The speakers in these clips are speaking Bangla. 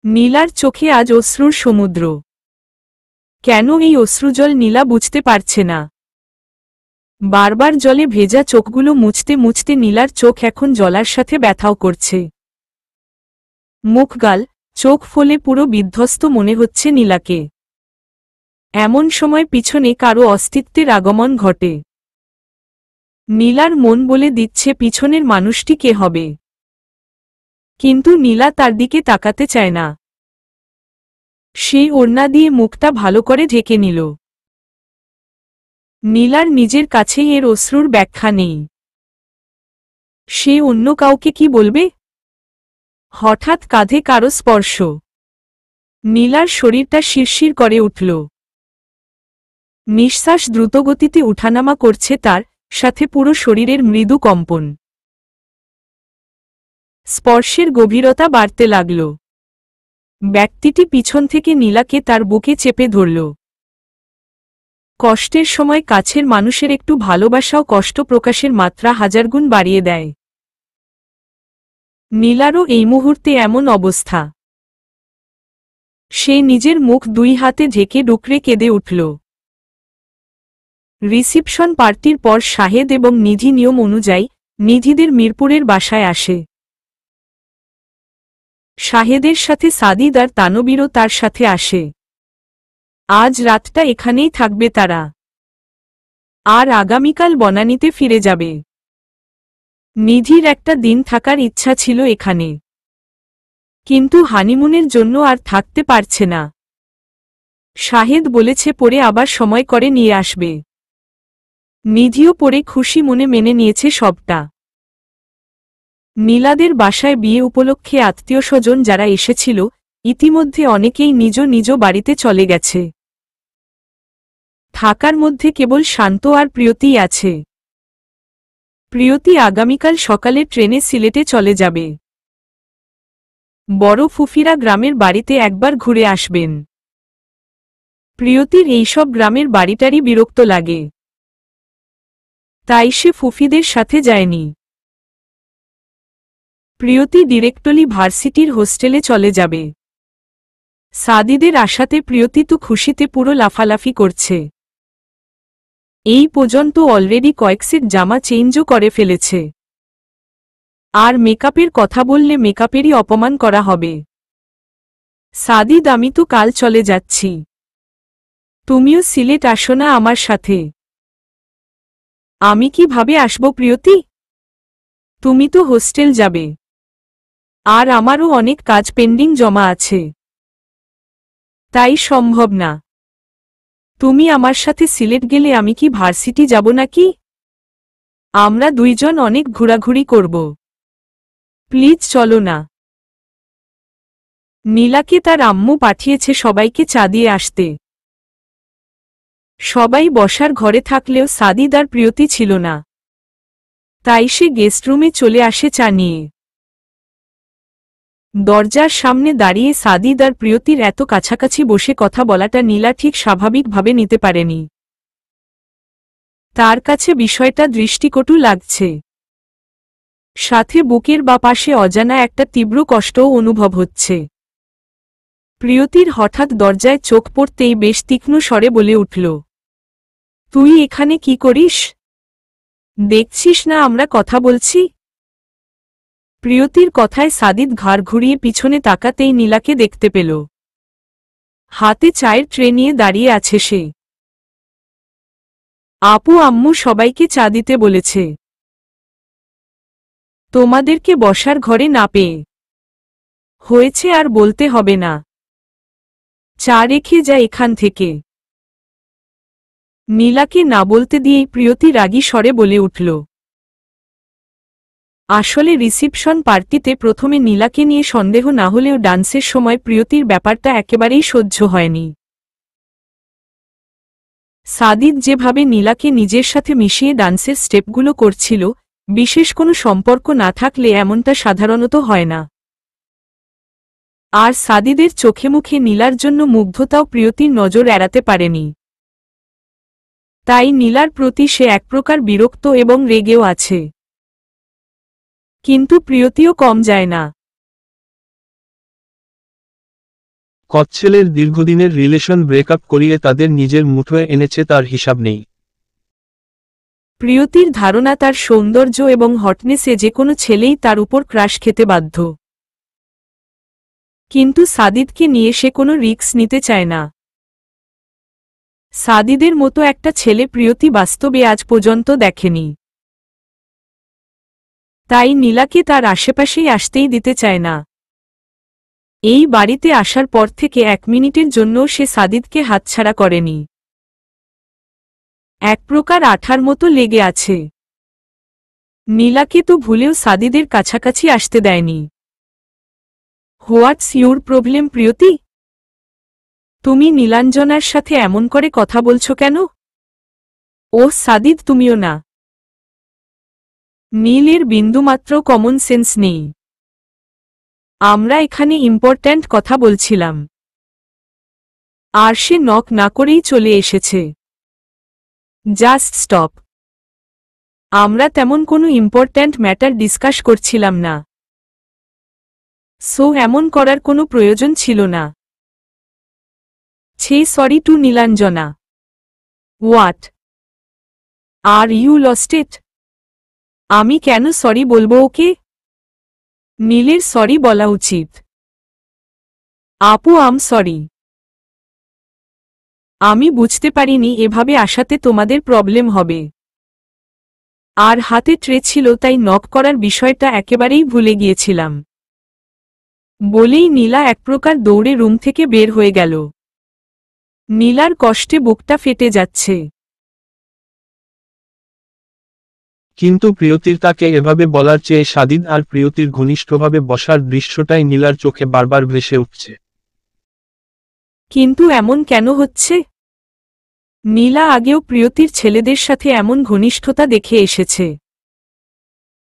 নীলার চোখে আজ অশ্রুর সমুদ্র। কেন এই অশ্রুজল নীলা বুঝতে পারছে না। বারবার জলে ভেজা চোখগুলো মুছতে মুছতে নীলার চোখ এখন জলার সাথে ব্যথাও করছে। মুখ গাল চোখ ফলে পুরো বিধ্বস্ত মনে হচ্ছে নীলাকে। এমন সময় পিছনে কারো অস্তিত্বের আগমন ঘটে। নীলার মন বলে দিচ্ছে পিছনের মানুষটি কে হবে, কিন্তু নীলা তার দিকে তাকাতে চায় না। সে ওড়না দিয়ে মুখটা ভালো করে ঢেকে নিল। নীলার নিজের কাছেই এর অশ্রুর ব্যাখ্যা নেই। সে অন্য কাউকে কি বলবে? হঠাৎ কাঁধে কারো স্পর্শ। নীলার শরীরটা শিরশির করে উঠল। নিঃশ্বাস দ্রুতগতিতে উঠানামা করছে, তার সাথে পুরো শরীরের মৃদু কম্পন। স্পর্শের গভীরতা বাড়তে লাগল। ব্যক্তিটি পিছন থেকে নীলাকে তার বুকে চেপে ধরল। কষ্টের সময় কাছের মানুষের একটু ভালোবাসাও কষ্ট প্রকাশের মাত্রা হাজারগুণ বাড়িয়ে দেয়। নীলারও এই মুহূর্তে এমন অবস্থা। সে নিজের মুখ দুই হাতে ঢেকে ডুকরে কেঁদে উঠল। রিসিপশন পার্টির পর শাহেদ এবং নিধি নিয়ম অনুযায়ী নিধিদের মিরপুরের বাসায় আসে। শাহেদের সাথে সাদিদ আর তানবীরও তার সাথে আসে। আজ রাতটা এখানেই থাকবে তারা, আর আগামীকাল বনানীতে ফিরে যাবে। নিধির একটা দিন থাকার ইচ্ছা ছিল এখানে, কিন্তু হানিমুনের জন্য আর থাকতে পারছে না। শাহেদ বলেছে পরে আবার সময় করে নিয়ে আসবে। নিধিও পরে খুশি মনে মেনে নিয়েছে সবটা। নীলাদের বাসায় বিয়ে উপলক্ষে আত্মীয়স্বজন যারা এসেছিল, ইতিমধ্যে অনেকেই নিজ নিজ বাড়িতে চলে গেছে। থাকার মধ্যে কেবল শান্ত আর প্রিয়তিই আছে। প্রিয়তি আগামীকাল সকালে ট্রেনে সিলেটে চলে যাবে। বড় ফুফিরা গ্রামের বাড়িতে একবার ঘুরে আসবেন। প্রিয়তির এইসব গ্রামের বাড়িটারই বিরক্ত লাগে, তাই সে ফুফিদের সাথে যায়নি। প্রিয়তি ডিরেক্টলি ভার্সিটির হোস্টেলে চলে যাবে। সাদিদের আশাতে প্রিয়তি তো খুশিতে পুরো লাফালাফি করছে। এই পর্যন্ত অলরেডি কয়েক সেট জামা চেঞ্জও করে ফেলেছে। আর মেকআপের কথা বললে মেকআপেরই অপমান করা হবে। সাদিদ, আমি তো কাল চলে যাচ্ছি, তুমিও সিলেট আসো না আমার সাথে? আমি কিভাবে আসব প্রিয়তি? তুমি তো হোস্টেল যাবে, আর আমারও অনেক কাজ পেন্ডিং জমা আছে, তাই সম্ভব না। তুমি আমার সাথে সিলেট গেলে আমি কি ভার্সিটি যাব নাকি? আমরা দুইজন অনেক ঘোরাঘুরি করব, প্লিজ চলো না। নীলাকে তার আম্মু পাঠিয়েছে সবাইকে চা দিয়ে আসতে। সবাই বসার ঘরে থাকলেও সাদিদ আর প্রিয়তি ছিল না, তাই সে গেস্টরুমে চলে আসে চা নিয়ে। দরজার সামনে দাঁড়িয়ে সাদিদ আর প্রিয়তির এত কাছাকাছি বসে কথা বলাটা নীলা ঠিক স্বাভাবিকভাবে নিতে পারেনি। তার কাছে বিষয়টা দৃষ্টিকটু লাগছে। সাথে বুকের বা পাশে অজানা একটা তীব্র কষ্টও অনুভব হচ্ছে। প্রিয়তির হঠাৎ দরজায় চোখ পড়তেই বেশ তীক্ষ্ণ স্বরে বলে উঠল, তুই এখানে কি করিস? দেখছিস না আমরা কথা বলছি? প্রিয়তির কথায় সাদিদ ঘাড় ঘুরিয়ে পিছনে তাকাতেই নীলাকে দেখতে পেল। হাতে চায়ের ট্রে নিয়ে দাঁড়িয়ে আছে সে। আপু আম্মু সবাইকে চা দিতে বলেছে, তোমাদেরকে বসার ঘরে না পেয়ে। হয়েছে, আর বলতে হবে না, চা রেখে যা এখান থেকে। নীলাকে না বলতে দিয়েই প্রিয়তি রাগী স্বরে বলে উঠল। আসলে রিসিপশন পার্টিতে প্রথমে নীলাকে নিয়ে সন্দেহ না হলেও ডান্সের সময় প্রিয়তির ব্যাপারটা একেবারেই সহ্য হয়নি। সাদিদ যেভাবে নীলাকে নিজের সাথে মিশিয়ে ডান্সের স্টেপগুলো করছিল, বিশেষ কোনো সম্পর্ক না থাকলে এমনটা সাধারণত হয় না। আর সাদিদের চোখে মুখে নীলার জন্য মুগ্ধতাও প্রিয়তির নজর এড়াতে পারেনি। তাই নীলার প্রতি সে এক প্রকার বিরক্ত এবং রেগেও আছে। কিন্তু প্রিয়তিও কম যায় না। কচ্ছেলের দীর্ঘদিনের রিলেশন ব্রেকআপ করিয়ে তাদের নিজের মুঠোয় এনেছে তার হিসাব নেই। প্রিয়তির ধারণা তার সৌন্দর্য এবং হটনেসে যে কোনো ছেলেই তার উপর ক্রাশ খেতে বাধ্য। কিন্তু সাদিদকে নিয়ে সে কোনো রিস্ক নিতে চায় না। সাদিদের মতো একটা ছেলে প্রিয়তি বাস্তবে আজ পর্যন্ত দেখেনি। তাই নীলাকে তার আশেপাশেই আসতেই দিতে চায় না। এই বাড়িতে আসার পর থেকে 1 মিনিটের জন্য সে সাদিদকে হাতছাড়া করেনি। এক প্রকার আঠার মতো লেগে আছে। নীলাকে তো ভুলেও সাদিদের কাছাকাছি আসতে দেয়নি। What's your problem Priyoti? তুমি নীলাঞ্জনার সাথে এমন করে কথা বলছো কেন? ওহ সাদিদ, তুমিও না। নীলের বিন্দুমাত্র কমন সেন্স নেই। আমরা এখানে ইম্পর্ট্যান্ট কথা বলছিলাম। আর সে নক না করেই চলে এসেছে। Just stop. আমরা তেমন কোনো ইম্পর্ট্যান্ট ম্যাটার ডিসকাস করছিলাম না। সো এমন করার কোনো প্রয়োজন ছিল না। ছে sorry to Nilanjana. What? Are you lost it? আমি কেন সরি বলবো ওকে? নীলের সরি বলা উচিত। আপু আম সরি। আমি বুঝতে পারিনি এভাবে আসাতে তোমাদের প্রবলেম হবে। আর হাতে ট্রে ছিল তাই নক করার বিষয়টা একেবারেই ভুলে গিয়েছিলাম। বলেই নীলা এক প্রকার দৌড়ে রুম থেকে বের হয়ে গেল। নীলার কষ্টে বুকটা ফেটে যাচ্ছে। কিন্তু প্রিয়তির তাকে এভাবে বলার চেয়ে সাদিদ আর প্রিয়তির ঘনিষ্ঠভাবে বসার দৃশ্যটাই নীলার চোখে বারবার ভেসে উঠছে। কিন্তু এমন কেন হচ্ছে? নীলা আগেও প্রিয়তির ছেলেদের সাথে এমন ঘনিষ্ঠতা দেখে এসেছে।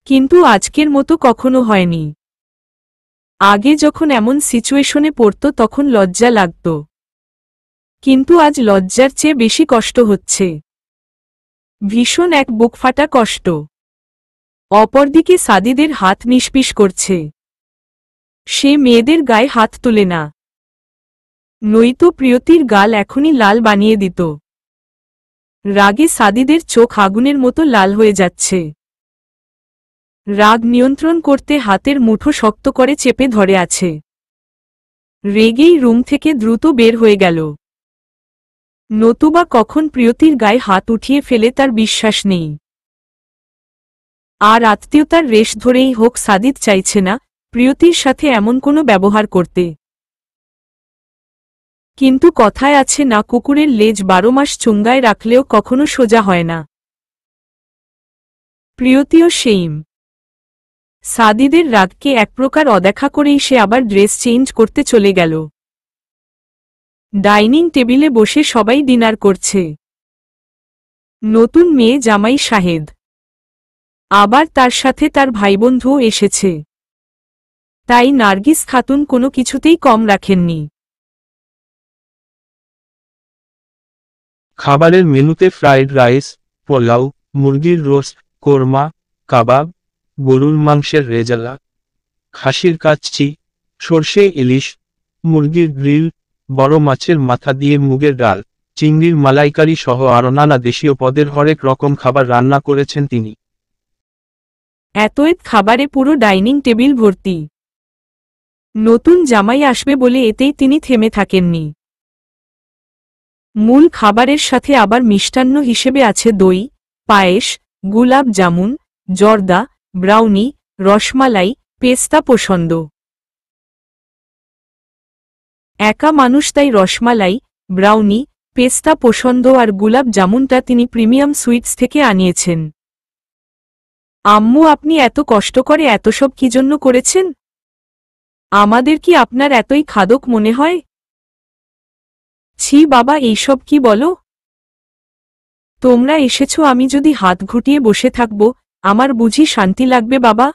কিন্তু আজকের মতো কখনো হয়নি। আগে যখন এমন সিচুয়েশনে পড়ত তখন লজ্জা লাগত। কিন্তু আজ লজ্জার চেয়ে বেশি কষ্ট হচ্ছে। ভীষণ এক বুকফাটা কষ্ট। অপরদিকে সাদিদের হাত নিষ্পিস করছে। সে মেয়েদের গায়ে হাত তুলে না। নয়তো প্রিয়তির গাল এখনই লাল বানিয়ে দিত। রাগে সাদিদের চোখ আগুনের মতো লাল হয়ে যাচ্ছে। রাগ নিয়ন্ত্রণ করতে হাতের মুঠো শক্ত করে চেপে ধরে আছে। রেগেই রুম থেকে দ্রুত বের হয়ে গেল। নতুবা কখন প্রিয়তির গায়ে হাত উঠিয়ে ফেলে তার বিশ্বাস নেই। আর আত্মীয়তার রেশ ধরেই হোক সাদিদ চাইছে না প্রিয়তির সাথে এমন কোনো ব্যবহার করতে। কিন্তু কথায় আছে না, কুকুরের লেজ 12 মাস চুঙ্গায় রাখলেও কখনো সোজা হয় না। প্রিয়তিও সেইম। সাদিদের রাগকে এক প্রকার অদেখা করেই সে আবার ড্রেস চেঞ্জ করতে চলে গেল। ডাইনিং টেবিলে বসে সবাই ডিনার করছে। নতুন মেয়ে জামাই শাহেদ। আবার তার সাথে তার ভাইবন্ধুও এসেছে। তাই নার্গিস খাতুন কোনো কিছুতেই কম রাখেননি। খাবারের মেনুতে ফ্রাইড রাইস, পোলাও, মুরগির রোস্ট, কোরমা, কাবাব, গরুর মাংসের রেজালা, খাসির কাচ্চি, সর্ষে ইলিশ, মুরগির গ্রিল, বড় মাছের মাথা দিয়ে মুগের ডাল, চিংড়ির মালাইকারি সহ আরও নানা দেশীয় পদের হরেক রকম খাবার রান্না করেছেন তিনি। এত খাবারে পুরো ডাইনিং টেবিল ভর্তি। নতুন জামাই আসবে বলে এতেই তিনি থেমে থাকেননি। মূল খাবারের সাথে আবার মিষ্টান্ন হিসেবে আছে দই, পায়েস, গুলাব জামুন, জর্দা, ব্রাউনি, রসমালাই, পেস্তা পছন্দ। একা মানুষ তাই রসমালাই, ব্রাউনি, পেস্তা পছন্দ আর গুলাব জামুনটা তিনি প্রিমিয়াম সুইটস থেকে আনিয়েছেন। আম্মু, আপনি এত কষ্ট করে এত সব কি জন্য করেছেন? আমাদের কি আপনার এতই খাদক মনে হয়? ছি বাবা, এইসব কি বলো? তোমরা এসেছো, আমি যদি হাত ঘুটিয়ে বসে থাকব আমার বুঝি শান্তি লাগবে বাবা?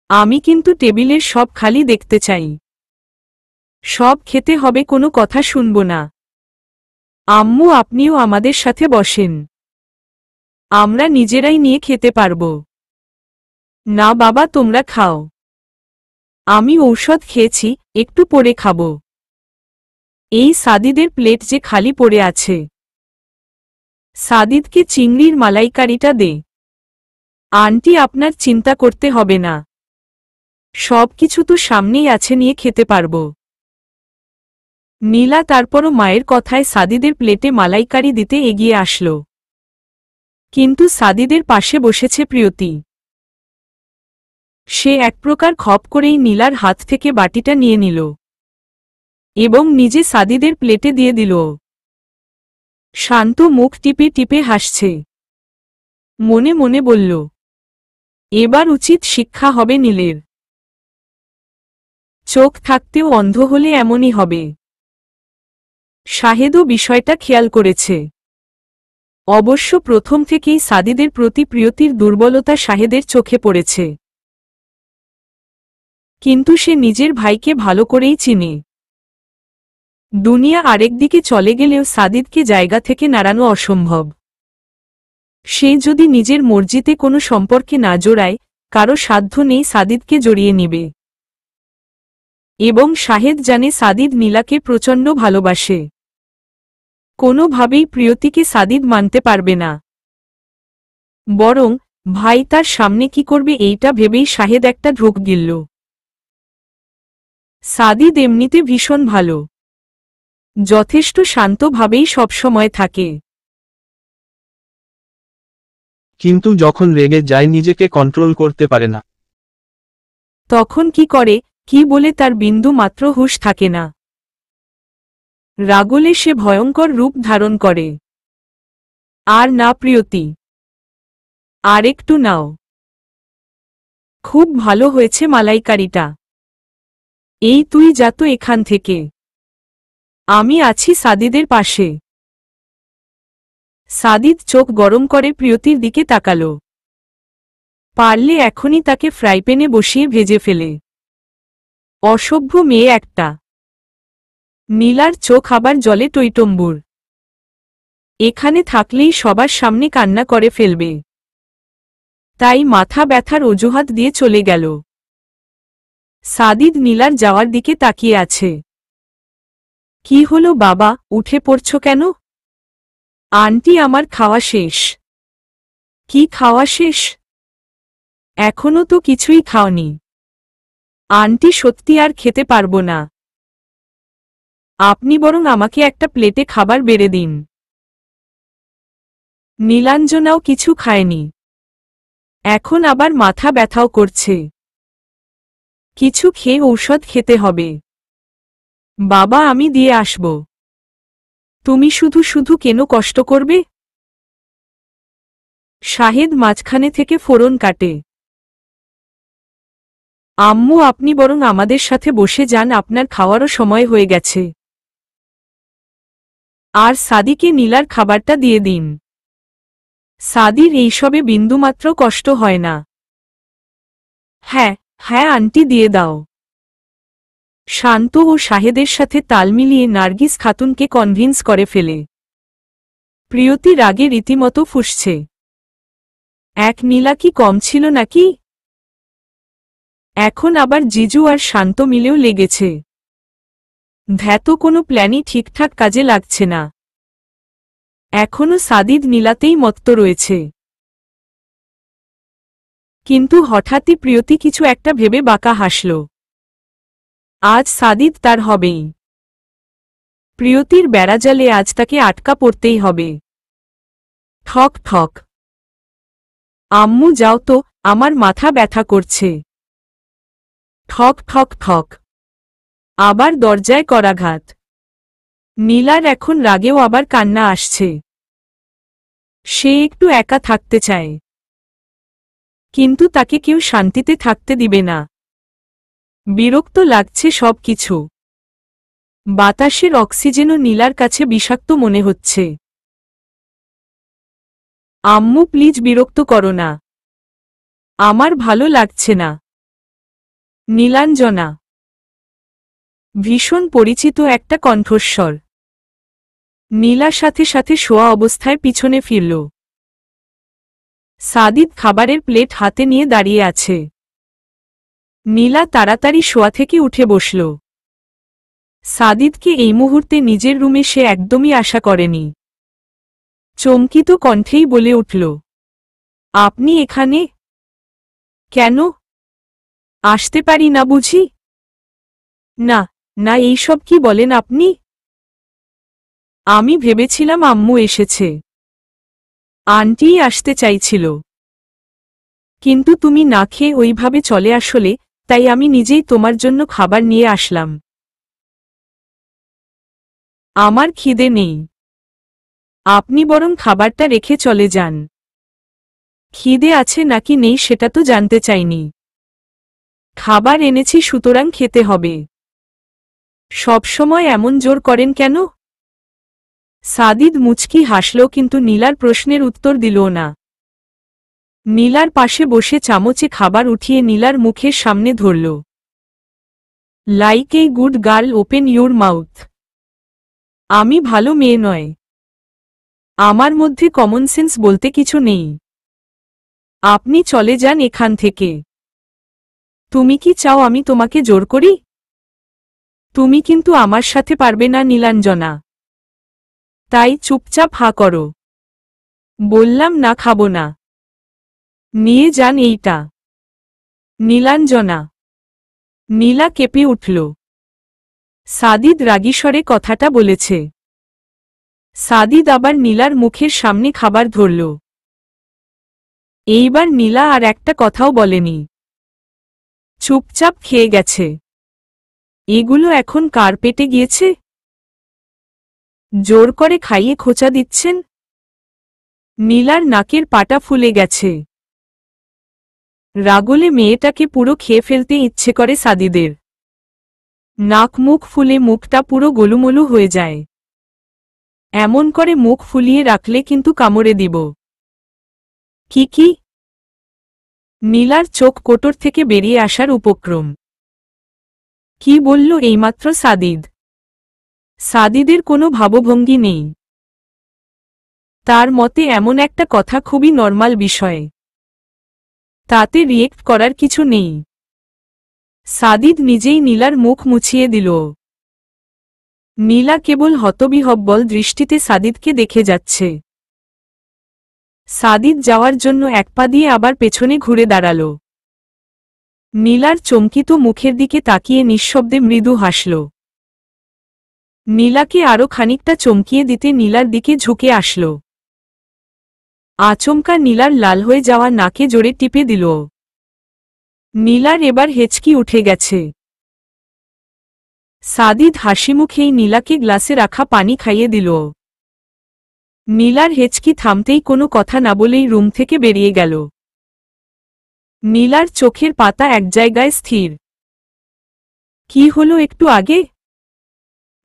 আমি কিন্তু টেবিলের সব খালি দেখতে চাই। সব খেতে হবে, কোনো কথা শুনব না। আম্মু, আপনিও আমাদের সাথে বসেন। আমরা নিজেরাই নিয়ে খেতে পারব। না বাবা, তোমরা খাও। আমি ঔষধ খেয়েছি, একটু পরে খাবো। এই সাদিদের প্লেট যে খালি পড়ে আছে। সাদিদকে চিংড়ির মালাইকারিটা দে। আন্টি আপনার চিন্তা করতে হবে না, সব কিছু তো সামনেই আছে, নিয়ে খেতে পারব। নীলা তারপরও মায়ের কথায় সাদিদের প্লেটে মালাইকারি দিতে এগিয়ে আসল। কিন্তু সাদিদের পাশে বসেছে প্রিয়তি। সে এক প্রকার খপ করেই নীলার হাত থেকে বাটিটা নিয়ে নিল এবং নিজে সাদিদের প্লেটে দিয়ে দিল। শান্ত মুখ টিপে টিপে হাসছে, মনে মনে বলল, এবার উচিত শিক্ষা হবে নীলের। চোখ থাকতেও অন্ধ হলে এমনই হবে। শাহেদও বিষয়টা খেয়াল করেছে। অবশ্য প্রথম থেকেই সাদিদের প্রতি প্রিয়তির দুর্বলতা শাহেদের চোখে পড়েছে। কিন্তু সে নিজের ভাইকে ভালো করেই চিনে। দুনিয়া আরেকদিকে চলে গেলেও সাদিদকে জায়গা থেকে নাড়ানো অসম্ভব। সে যদি নিজের মর্জিতে কোনো সম্পর্কে না জড়ায়, কারো সাধ্য নেই সাদিদকে জড়িয়ে নিবে। এবং শাহেদ জানে সাদিদ নীলাকে প্রচণ্ড ভালোবাসে। কোনোভাবেই প্রিয়তিকে সাদিদ মানতে পারবে না। বরং ভাই তার সামনে কি করবে এইটা ভেবেই শাহেদ একটা ঢোক গিলল। সাদিদ এমনিতে ভীষণ ভালো, যথেষ্ট শান্তভাবেই সবসময় থাকে। কিন্তু যখন রেগে যায় নিজেকে কন্ট্রোল করতে পারে না। তখন কি করে, কি বলে তার বিন্দু মাত্র হুঁশ থাকে না। রাগলে সে ভয়ঙ্কর রূপ ধারণ করে। আর না প্রিয়তি, আর একটু নাও। খুব ভালো হয়েছে মালাইকারিটা। এই তুই যা তো এখান থেকে, আমি আছি সাদিদের পাশে। সাদিদ চোখ গরম করে প্রিয়তির দিকে তাকাল। পারলে এখনই তাকে ফ্রাইপ্যানে বসিয়ে ভেজে ফেলে। অসভ্য মেয়ে একটা। নীলার চোখ আবার জলে টইটম্বুর। এখানে থাকলেই সবার সামনে কান্না করে ফেলবে। তাই মাথা ব্যথার অজুহাত দিয়ে চলে গেল। সাদিদ নীলার যাওয়ার দিকে তাকিয়ে আছে। কি হলো বাবা, উঠে পড়ছ কেন? আন্টি আমার খাওয়া শেষ। কি খাওয়া শেষ? এখনো তো কিছুই খাওনি। আন্টি সত্যি আর খেতে পারবো না। আপনি বরং আমাকে একটা প্লেটে খাবার বেড়ে দিন। নীলাঞ্জনাও কিছু খায়নি, এখন আবার মাথা ব্যথাও করছে। কিছু খেয়ে ঔষধ খেতে হবে। বাবা আমি দিয়ে আসব। তুমি শুধু শুধু কেন কষ্ট করবে? শাহেদ মাঝখানে থেকে ফোড়ন কাটে। আম্মু আপনি বরং আমাদের সাথে বসে যান, আপনার খাওয়ারও সময় হয়ে গেছে। আর সাদিকে নীলার খাবারটা দিয়ে দিন। সাদির এইসবে বিন্দুমাত্র কষ্ট হয় না। হ্যাঁ হ্যাঁ আন্টি দিয়ে দাও। শান্ত ও শাহেদের সাথে তাল মিলিয়ে নার্গিস খাতুনকে কনভিন্স করে ফেলে। প্রিয়তি রাগে রীতিমতো ফুঁসছে। এক নীলা কি কম ছিল নাকি? এখন আবার জিজু আর শান্ত মিলেও লেগেছে। ধ্যাত কোনো প্ল্যানই ঠিকঠাক কাজে লাগছে না। এখনো সাদিদ নীলাতেই মত্ত রয়েছে। কিন্তু হঠাৎই প্রিয়তি কিছু একটা ভেবে বাঁকা হাসল। আজ সাদিদ তার হবেই। প্রিয়তির বেড়াজালে আজ তাকে আটকা পড়তেই হবে। ঠক ঠক। আম্মু যাও তো, আমার মাথা ব্যথা করছে। ঠক ঠক ঠক। আবার দরজায় করাঘাত। নীলার এখন রাগেও আবার কান্না আসছে। সে একটু একা থাকতে চায়, কিন্তু তাকে কেউ শান্তিতে থাকতে দিবে না। বিরক্ত লাগছে সব কিছু। বাতাসের অক্সিজেনও নীলার কাছে বিষাক্ত মনে হচ্ছে। আম্মু প্লিজ বিরক্ত করো না, আমার ভালো লাগছে না। নীলাঞ্জনা। ভীষণ পরিচিত একটা কণ্ঠস্বর। নীলা সাথে সাথে শোয়া অবস্থায় পিছনে ফিরল। সাদিদ খাবারের প্লেট হাতে নিয়ে দাঁড়িয়ে আছে। নীলা তাড়াতাড়ি শোয়া থেকে উঠে বসল। সাদিদকে এই মুহূর্তে নিজের রুমে সে একদমই আশা করেনি। চমকিত কণ্ঠেই বলে উঠল, আপনি এখানে? কেন? আসতে পারি না বুঝি? না, না, এইসব কি বলেন আপনি? আমি ভেবেছিলাম আম্মু এসেছে, আন্টিই আসতে চাইছিল। কিন্তু তুমি না খেয়ে ওইভাবে চলে আসলে, তাই আমি নিজেই তোমার জন্য খাবার নিয়ে আসলাম। আমার খিদে নেই, আপনি বরং খাবারটা রেখে চলে যান। খিদে আছে নাকি নেই সেটা তো জানতে চাইনি। খাবার এনেছি সুতরাং খেতে হবে। সবসময় এমন জোর করেন কেন? সাদিদ মুচকি হাসল কিন্তু নীলার প্রশ্নের উত্তর দিল না। নীলার পাশে বসে চামচে খাবার উঠিয়ে নীলার মুখের সামনে ধরল। Like a good girl open your mouth. আমি ভালো মেয়ে নয়, আমার মধ্যে কমন সেন্স বলতে কিছু নেই। আপনি চলে যান এখান থেকে। তুমি কি চাও আমি তোমাকে জোর করি? তুমি কিন্তু আমার সাথে পারবে না নীলাঞ্জনা, তাই চুপচাপ হা করো। বললাম না খাবো না। নিয়ে যান এইটা। নীলাঞ্জনা। নীলা কেঁপে উঠল। সাদিদ রাগী স্বরে কথাটা বলেছে। সাদিদ আবার নীলার মুখের সামনে খাবার ধরল। এইবার নীলা আর একটা কথাও বলেনি, চুপচাপ খেয়ে গেছে। এগুলো এখন কার পেটে গিয়েছে? জোর করে খাইয়ে খোঁচা দিচ্ছেন? নীলার নাকের পাটা ফুলে গেছে। রাগলে মেয়েটাকে পুরো খেয়ে ফেলতে ইচ্ছে করে সাদিদের। নাক মুখ ফুলে মুখটা পুরো গোলুমলু হয়ে যায়। এমন করে মুখ ফুলিয়ে রাখলে কিন্তু কামড়ে দিব। কি? নীলার চোখ কোটর থেকে বেরিয়ে আসার উপক্রম। কি বলল এইমাত্র সাদিদ? সাদিদের কোনো ভাবভঙ্গি নেই। তার মতে এমন একটা কথা খুবই নর্মাল বিষয়, তাতে রিয়েক্ট করার কিছু নেই। সাদিদ নিজেই নীলার মুখ মুছিয়ে দিল। নীলা কেবল হতবিহ্বল দৃষ্টিতে সাদিদকে দেখে যাচ্ছে। সাদিদ যাওয়ার জন্য এক পা দিয়ে আবার পেছনে ঘুরে দাঁড়াল। নীলার চমকিত মুখের দিকে তাকিয়ে নিঃশব্দে মৃদু হাসল। নীলাকে আরো খানিকটা চমকিয়ে দিতে নীলার দিকে ঝুঁকে আসল। আচমকা নীলার লাল হয়ে যাওয়া নাকে জোরে টিপে দিল। নীলার এবার হেঁচকি উঠে গেছে। সাদিদ হাসিমুখেই নীলাকে গ্লাসে রাখা পানি খাইয়ে দিল। নীলার হেঁচকি থামতেই কোনো কথা না বলেই রুম থেকে বেরিয়ে গেল। নীলার চোখের পাতা এক জায়গায় স্থির। কি হলো একটু আগে?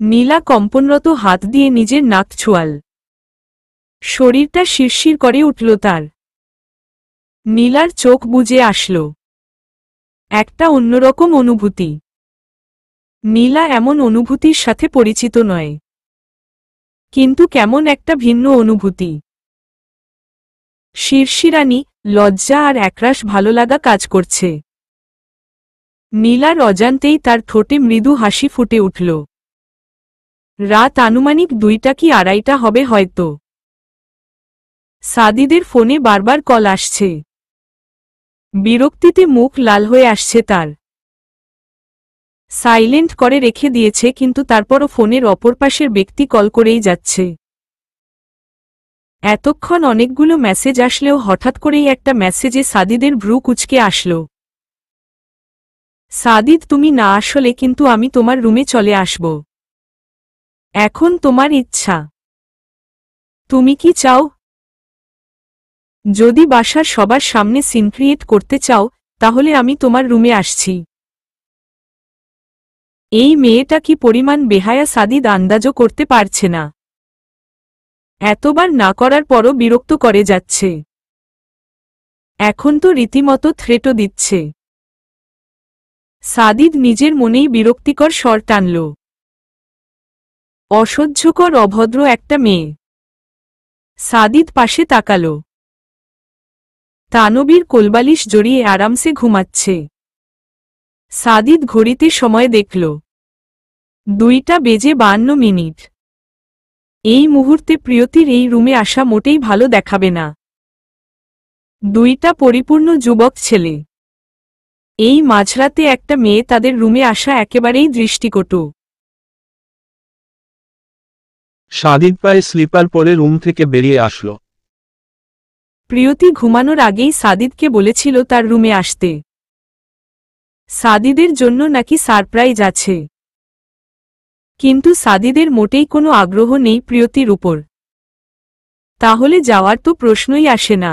নীলা কম্পনরত হাত দিয়ে নিজের নাক ছোঁয়াল। শরীরটা শিরশির করে উঠল তার। নীলার চোখ বুজে আসল। একটা অন্যরকম অনুভূতি। নীলা এমন অনুভূতির সাথে পরিচিত নয়, কিন্তু কেমন একটা ভিন্ন অনুভূতি। শিরশিরানি, লজ্জা আর একরাশ ভালোলাগা কাজ করছে। নীলার অজান্তেই তার ঠোঁটে মৃদু হাসি ফুটে উঠল। রাত আনুমানিক 2টা কি 2:30 হবে হয়তো। সাদিদের ফোনে বারবার কল আসছে। বিরক্তিতে মুখ লাল হয়ে আসছে তার। সাইলেন্ট করে রেখে দিয়েছে কিন্তু তারপরও ফোনের অপর পাশের ব্যক্তি কল করেই যাচ্ছে। এতক্ষণ অনেকগুলো মেসেজ আসলেও হঠাৎ করেই একটা মেসেজে সাদিদের ভ্রু কুঁচকে আসল। সাদিদ তুমি না আসলে কিন্তু আমি তোমার রুমে চলে আসব। এখন তোমার ইচ্ছা। তুমি কি চাও? যদি বাসার সবার সামনে সিন ক্রিয়েট করতে চাও তাহলে আমি তোমার রুমে আসছি। এই মেয়েটা কি পরিমাণ বেহায়া সাদিদ আন্দাজও করতে পারছে না। এতবার না করার পরও বিরক্ত করে যাচ্ছে। এখন তো রীতিমতো থ্রেটও দিচ্ছে। সাদিদ নিজের মনেই বিরক্তিকর স্বর টানল। অসহ্যকর অভদ্র একটা মেয়ে। সাদিদ পাশে তাকাল। তানবীর কোলবালিশ জড়িয়ে আরামসে ঘুমাচ্ছে। সাদিদ ঘড়িতে সময় দেখল। 2:52 এই মুহূর্তে প্রিয়তির এই রুমে আসা মোটেই ভালো দেখাবে না। দুইটা পরিপূর্ণ যুবক ছেলে, এই মাঝরাতে একটা মেয়ে তাদের রুমে আসা একেবারেই দৃষ্টিকটু। সাদিদ পায়ে স্লিপার পরে রুম থেকে বেরিয়ে আসলো। প্রিয়তি ঘুমানোর আগেই সাদিদকে বলেছিল তার রুমে আসতে। সাদিদের জন্য নাকি সারপ্রাইজ আছে, কিন্তু সাদিদের মোটেই কোনো আগ্রহ নেই প্রিয়তির উপর। তাহলে যাওয়ার তো প্রশ্নই আসে না,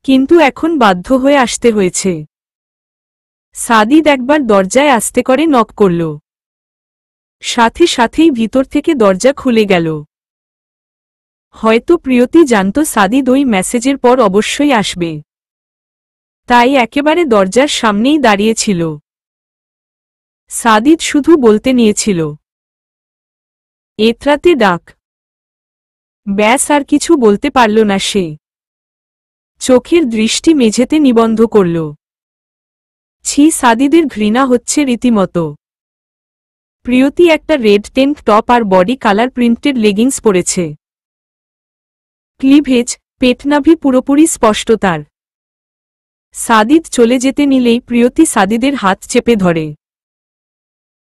কিন্তু এখন বাধ্য হয়ে আসতে হয়েছে। সাদিদ একবার দরজায় আস্তে করে নক করল, সাথে সাথেই ভিতর থেকে দরজা খুলে গেল। হয়তো প্রিয়তি জানত সাদিদ ওই মেসেজের পর অবশ্যই আসবে, তাই একেবারে দরজার সামনেই দাঁড়িয়েছিল। সাদিদ শুধু বলতে নিয়েছিল, এতরাতে ডাক। ব্যাস, আর কিছু বলতে পারল না সে। চোখের দৃষ্টি মেঝেতে নিবন্ধ করল। ছি, সাদিদের ঘৃণা হচ্ছে রীতিমতো। প্রিয়তি একটা রেড ট্যাঙ্ক টপ আর বডি কালার প্রিন্টেড লেগিংস পরেছে। ক্লিভেজ, পেটনাভি পুরোপুরি স্পষ্ট তার। সাদিদ চলে যেতে নিলেই প্রিয়তি সাদিদের হাত চেপে ধরে।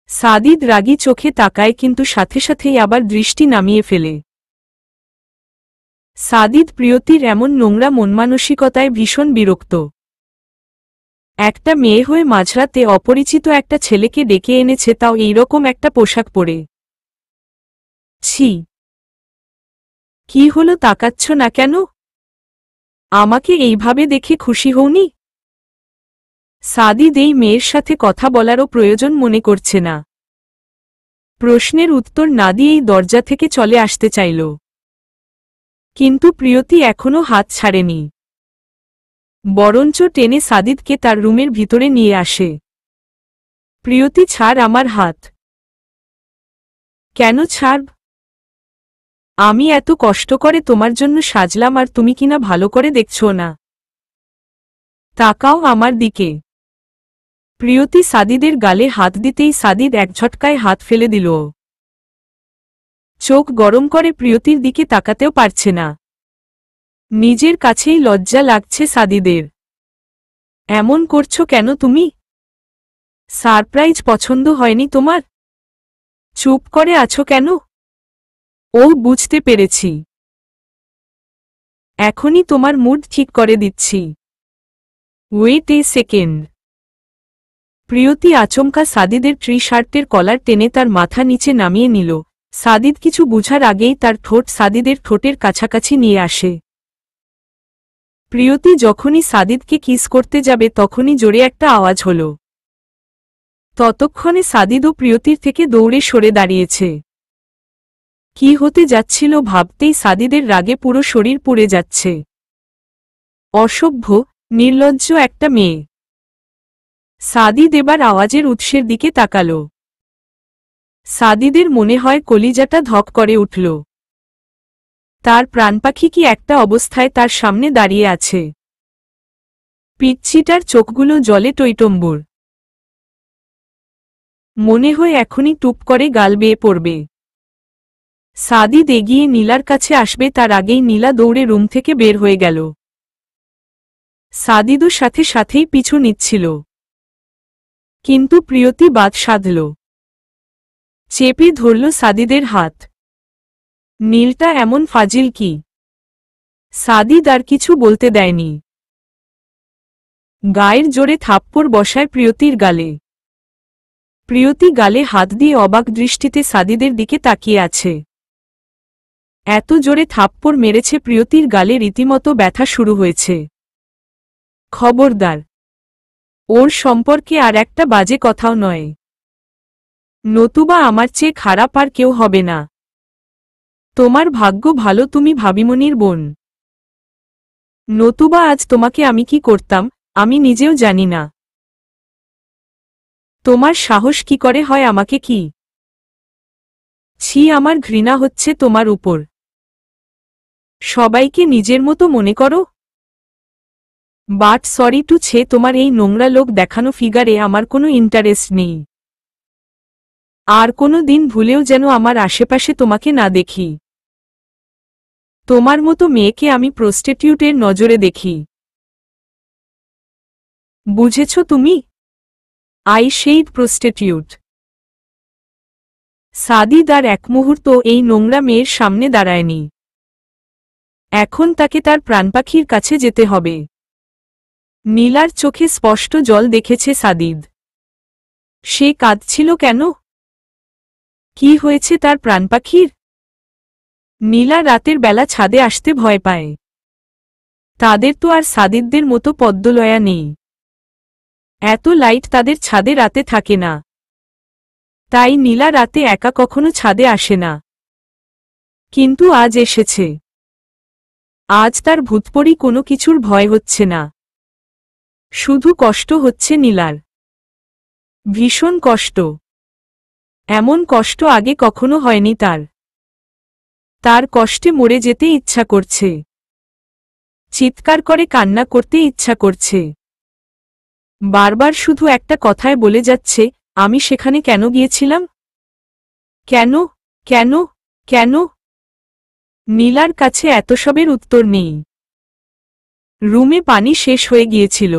সাদিদ রাগী চোখে তাকায়, কিন্তু সাথে সাথেই আবার দৃষ্টি নামিয়ে ফেলে। সাদিদ প্রিয়তির এমন নোংরা মনমানসিকতায় ভীষণ বিরক্ত। একটা মেয়ে হয়ে মাঝরাতে অপরিচিত একটা ছেলেকে ডেকে এনেছে, তাও এইরকম একটা পোশাক পরে। ছি, কি হলো, তাকাচ্ছ না কেন? আমাকে এইভাবে দেখে খুশি হওনি? সাদিদ এই মেয়ের সাথে কথা বলারও প্রয়োজন মনে করছে না। প্রশ্নের উত্তর না দিয়েই দরজা থেকে চলে আসতে চাইল, কিন্তু প্রিয়তি এখনও হাত ছাড়েনি। বরঞ্চ টেনে সাদিদকে তার রুমের ভিতরে নিয়ে আসে। প্রিয়তি, ছাড় আমার হাত। কেন ছাড়ব? আমি এত কষ্ট করে তোমার জন্য সাজলাম, আর তুমি কিনা ভালো করে দেখছো না। তাকাও আমার দিকে। প্রিয়তি সাদিদের গালে হাত দিতেই সাদিদ এক ঝটকায় হাত ফেলে দিল। চোখ গরম করে প্রিয়তির দিকে তাকাতেও পারছে না। নিজের কাছেই লজ্জা লাগছে সাদিদের। এমন করছো কেন তুমি? সারপ্রাইজ পছন্দ হয়নি তোমার? চুপ করে আছো কেন? ও, বুঝতে পেরেছি। এখনই তোমার মুড ঠিক করে দিচ্ছি। Wait a second. প্রিয়তি আচমকা সাদিদের ট্রি শার্টের কলার টেনে তার মাথা নিচে নামিয়ে নিল। সাদিদ কিছু বুঝার আগেই তার ঠোঁট সাদিদের ঠোঁটের কাছাকাছি নিয়ে আসে। প্রিয়তি যখনই সাদিদকে কিস করতে যাবে তখনই জোরে একটা আওয়াজ হল। ততক্ষণে সাদিদও প্রিয়তির থেকে দৌড়ে সরে দাঁড়িয়েছে। কি হতে যাচ্ছিল ভাবতেই সাদিদের রাগে পুরো শরীর পুড়ে যাচ্ছে। অসভ্য, নির্লজ্জ একটা মেয়ে। সাদিদ এবার আওয়াজের উৎসের দিকে তাকাল। সাদিদের মনে হয় কলিজাটা ধক করে উঠল। তার প্রাণপাখি কি একটা অবস্থায় তার সামনে দাঁড়িয়ে আছে। পিচ্ছিটার চোখগুলো জলে টইটম্বুর। মনে হয় এখনই টুপ করে গাল বেয়ে পড়বে। সাদিদ এগিয়ে নীলার কাছে আসবে তার আগেই নীলা দৌড়ে রুম থেকে বের হয়ে গেল। সাদিদও সাথে সাথেই পিছু নিচ্ছিল, কিন্তু প্রিয়তি বাদ সাধল। চেপে ধরল সাদিদের হাত। নীলটা এমন ফাজিল কি? সাদিদ আর কিছু বলতে দেয়নি। গায়ের জোরে থাপ্পড় বসায় প্রিয়তির গালে। প্রিয়তি গালে হাত দিয়ে অবাক দৃষ্টিতে সাদিদের দিকে তাকিয়ে আছে। এত জোরে থাপ্পড় মেরেছে প্রিয়তির গালে রীতিমতো ব্যথা শুরু হয়েছে। খবরদার, ওর সম্পর্কে আর একটা বাজে কথাও নয়, নতুবা আমার চেয়ে খারাপ আর কেউ হবে না। তোমার ভাগ্য ভালো তুমি ভাবিমনির বোন, নতুবা আজ তোমাকে আমি কি করতাম আমি নিজেও জানি না। তোমার সাহস কি করে হয় আমাকে কি? ছি, আমার ঘৃণা হচ্ছে তোমার উপর। সবাইকে নিজের মতো মনে করো। বাট সরি টু ছে, তোমার এই নোংরা লোক দেখানো ফিগারে আমার কোনো ইন্টারেস্ট নেই। আর কোনো দিন ভুলেও যেন আমার আশেপাশে তোমাকে না দেখি। তোমার মতো মেয়েকে আমি প্রস্টিটিউটের নজরে দেখি। বুঝেছ তুমি? I said prostitute. সাদিদ আর এক মুহূর্ত এই নোংরা মেয়ের সামনে দাঁড়ায়নি। এখন তাকে তার প্রাণপাখির কাছে যেতে হবে। নীলার চোখে স্পষ্ট জল দেখেছে সাদিদ। সে কাঁদছিল কেন? কি হয়েছে তার প্রাণপাখির? নীলা রাতের বেলা ছাদে আসতে ভয় পায়। তাদের তো আর সাদিদদের মতো পদ্মলয়া নেই। এত লাইট তাদের ছাদে রাতে থাকে না। তাই নীলা রাতে একা কখনো ছাদে আসে না। কিন্তু আজ এসেছে। আজ তার ভূতপরি কোনো কিছুর ভয় হচ্ছে না। শুধু কষ্ট হচ্ছে নীলার। ভীষণ কষ্ট। এমন কষ্ট আগে কখনো হয়নি তার। তার কষ্টে মরে যেতে ইচ্ছা করছে। চিৎকার করে কান্না করতে ইচ্ছা করছে। বারবার শুধু একটা কথায় বলে যাচ্ছে, আমি সেখানে কেন গিয়েছিলাম? কেন কেন কেন? নীলার কাছে এত সবের উত্তর নেই। রুমে পানি শেষ হয়ে গিয়েছিল।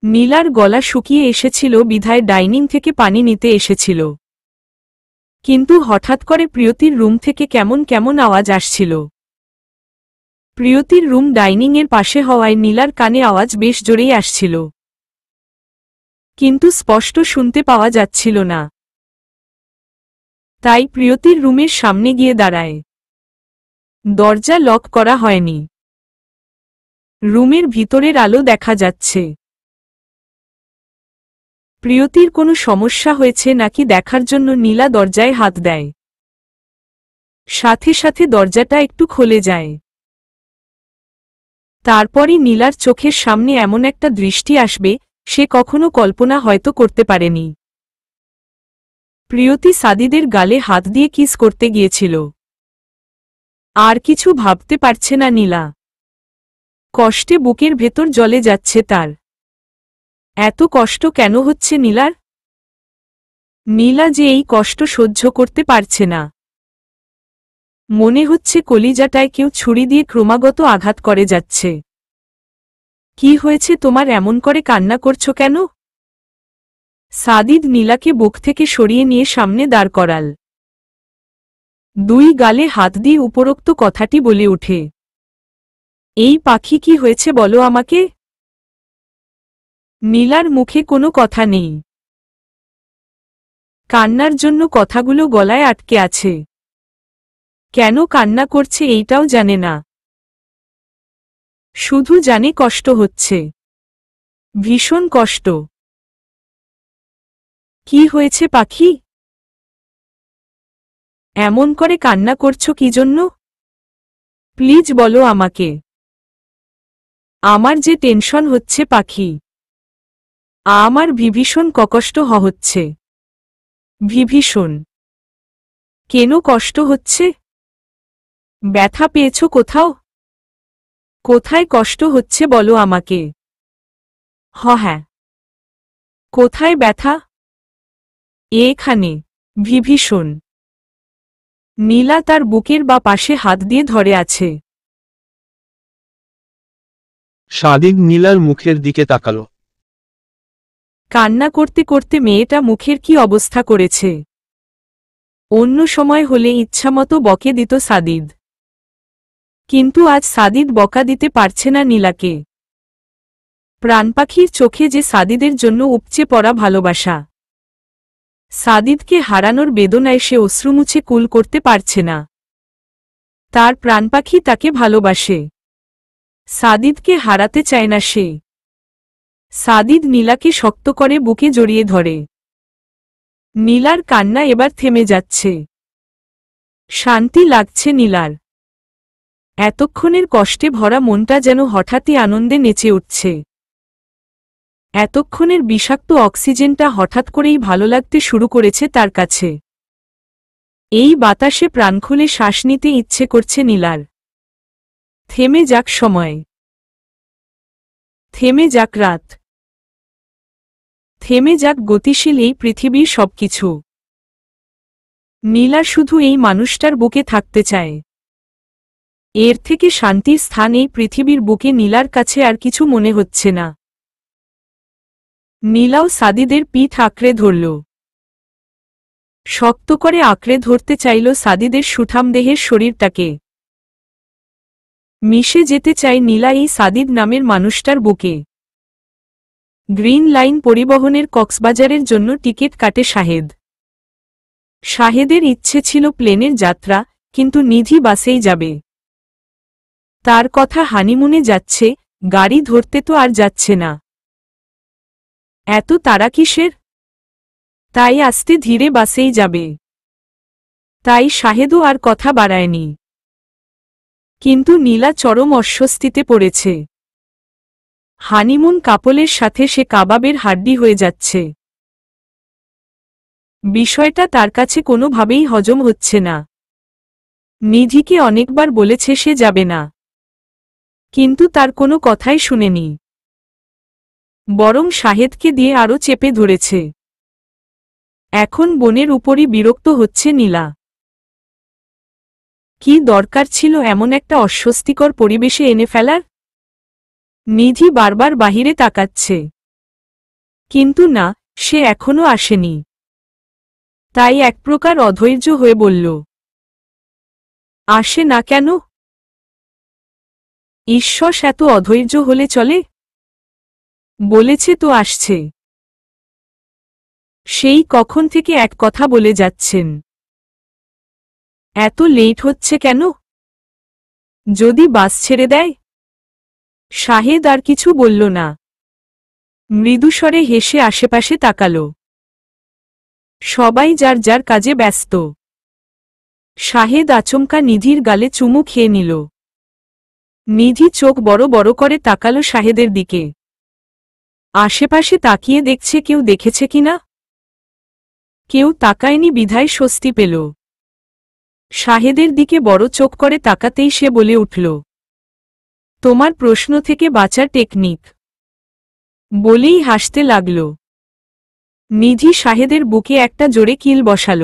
নীলার গলা শুকিয়ে এসেছিল বিধায় ডাইনিং থেকে পানি নিতে এসেছিল। কিন্তু হঠাৎ করে প্রিয়তির রুম থেকে কেমন কেমন আওয়াজ আসছিল। প্রিয়তির রুম ডাইনিংয়ের পাশে হওয়ায় নীলার কানে আওয়াজ বেশ জোরেই আসছিল। কিন্তু স্পষ্ট শুনতে পাওয়া যাচ্ছিল না। তাই প্রিয়তির রুমের সামনে গিয়ে দাঁড়ায়। দরজা লক করা হয়নি। রুমের ভিতরের আলো দেখা যাচ্ছে। প্রিয়তির কোনো সমস্যা হয়েছে নাকি দেখার জন্য নীলা দরজায় হাত দেয়। সাথে সাথে দরজাটা একটু খুলে যায়। তারপরই নীলার চোখের সামনে এমন একটা দৃষ্টি আসবে সে কখনো কল্পনা হয়তো করতে পারেনি। প্রিয়তি সাদিদের গালে হাত দিয়ে কিস করতে গিয়েছিল। আর কিছু ভাবতে পারছে না নীলা। কষ্টে বুকের ভেতর জ্বলে যাচ্ছে তার। এত কষ্ট কেন হচ্ছে নীলার? নীলা যে এই কষ্ট সহ্য করতে পারছে না। মনে হচ্ছে কলিজাটায় কেউ ছুরি দিয়ে ক্রমাগত আঘাত করে যাচ্ছে। কি হয়েছে তোমার, এমন করে কান্না করছো কেন? সাদিদ নীলাকে বুক থেকে সরিয়ে নিয়ে সামনে দাঁড় করাল। দুই গালে হাত দিয়ে উপরোক্ত কথাটি বলে ওঠে, এই পাখি কি হয়েছে বলো আমাকে? নীলার মুখে কোনো কথা নেই। কান্নার জন্য কথাগুলো গলায় আটকে আছে। কেন কান্না করছে এইটাও জানে না। শুধু জানে কষ্ট হচ্ছে। ভীষণ কষ্ট। কি হয়েছে পাখি? এমন করে কান্না করছো কি জন্য? প্লিজ বলো আমাকে। আমার যে টেনশন হচ্ছে পাখি। আমার ভীষণ কষ্ট হচ্ছে। ভীষণ। কেন কষ্ট হচ্ছে? ব্যথা পেয়েছো কোথাও? কোথায় কষ্ট হচ্ছে বলো আমাকে। হ্যাঁ। কোথায় ব্যথা? এখানে। ভীষণ। নীলা তার বুকের বা পাশে হাত দিয়ে ধরে আছে। সাদিক নীলার মুখের দিকে তাকালো। কান্না করতে করতে মেয়েটা মুখের কি অবস্থা করেছে। অন্য সময় হলে ইচ্ছামতো বকে দিত সাদিদ। কিন্তু আজ সাদিদ বকা দিতে পারছে না নীলাকে। প্রাণপাখির চোখে যে সাদিদের জন্য উপচে পড়া ভালোবাসা। সাদিদকে হারানোর বেদনায় সে অশ্রু মুছে কুল করতে পারছে না। তার প্রাণপাখি তাকে ভালোবাসে। সাদিদকে হারাতে চায় না সে। সাদিদ নীলাকে শক্ত করে বুকে জড়িয়ে ধরে। নীলার কান্না এবার থেমে যাচ্ছে। শান্তি লাগছে নীলার। এতক্ষণের কষ্টে ভরা মনটা যেন হঠাৎই আনন্দে নেচে উঠছে। এতক্ষণের বিষাক্ত অক্সিজেনটা হঠাৎ করেই ভালো লাগতে শুরু করেছে তার কাছে। এই বাতাসে প্রাণ খুলে শ্বাস নিতে ইচ্ছে করছে নীলার। থেমে যাক সময়। থেমে যাক রাত। থেমে যাক গতিশীল এই পৃথিবীর সবকিছু। নীলা শুধু এই মানুষটার বুকে থাকতে চায়। এর থেকে শান্তির স্থান এই পৃথিবীর বুকে নীলার কাছে আর কিছু মনে হচ্ছে না। নীলাও সাদিদের পিঠ আঁকড়ে ধরল। শক্ত করে আঁকড়ে ধরতে চাইল সাদিদের সুঠাম দেহের শরীরটাকে। মিশে যেতে চায় নীলা এই সাদিদ নামের মানুষটার বুকে। গ্রিন লাইন পরিবহনের কক্সবাজারের জন্য টিকিট কাটে শাহেদ। শাহেদের ইচ্ছে ছিল প্লেনের যাত্রা, কিন্তু নিধি বাসেই যাবে। তার কথা হানিমুনে যাচ্ছে, গাড়ি ধরতে তো আর যাচ্ছে না। এত তাড়া কিসের? তাই আস্তে ধীরে বাসেই যাবে। তাই শাহেদও আর কথা বাড়ায়নি। কিন্তু নীলা চরম অস্বস্তিতে পড়েছে। হানিমুন কাপলের সাথে সে কাবাবের হাড্ডি হয়ে যাচ্ছে। বিষয়টা তার কাছে কোনোভাবেই হজম হচ্ছে না। নিধিকে অনেকবার বলেছে সে যাবে না, কিন্তু তার কোনো কথাই শুনেনি। বরং শাহেদকে দিয়ে আরও চেপে ধরেছে। এখন বোনের উপরই বিরক্ত হচ্ছে নীলা। কি দরকার ছিল এমন একটা অস্বস্তিকর পরিবেশে এনে ফেলার? নিধি বারবার বাহিরে তাকাচ্ছে, কিন্তু না, সে এখনো আসেনি। তাই এক প্রকার অধৈর্য হয়ে বলল, আসে না কেন? ঈশ্বর এত অধৈর্য হলে চলে? বলেছে তো আসছে। সেই কখন থেকে এক কথা বলে যাচ্ছেন। এত লেট হচ্ছে কেন? যদি বাস ছেড়ে দেয়? শাহেদ আর কিছু বলল না। মৃদুস্বরে হেসে আশেপাশে তাকাল। সবাই যার যার কাজে ব্যস্ত। শাহেদ আচমকা নিধির গালে চুমু খেয়ে নিল। নিধি চোখ বড় বড় করে তাকাল শাহেদের দিকে। আশেপাশে তাকিয়ে দেখছে কেউ দেখেছে কিনা। কেউ তাকায়নি বিধায় স্বস্তি পেল। শাহেদের দিকে বড় চোখ করে তাকাতেই সে বলে উঠল, তোমার প্রশ্ন থেকে বাঁচার টেকনিক। বলেই হাসতে লাগল। নিধি শাহেদের বুকে একটা জোরে কিল বসাল।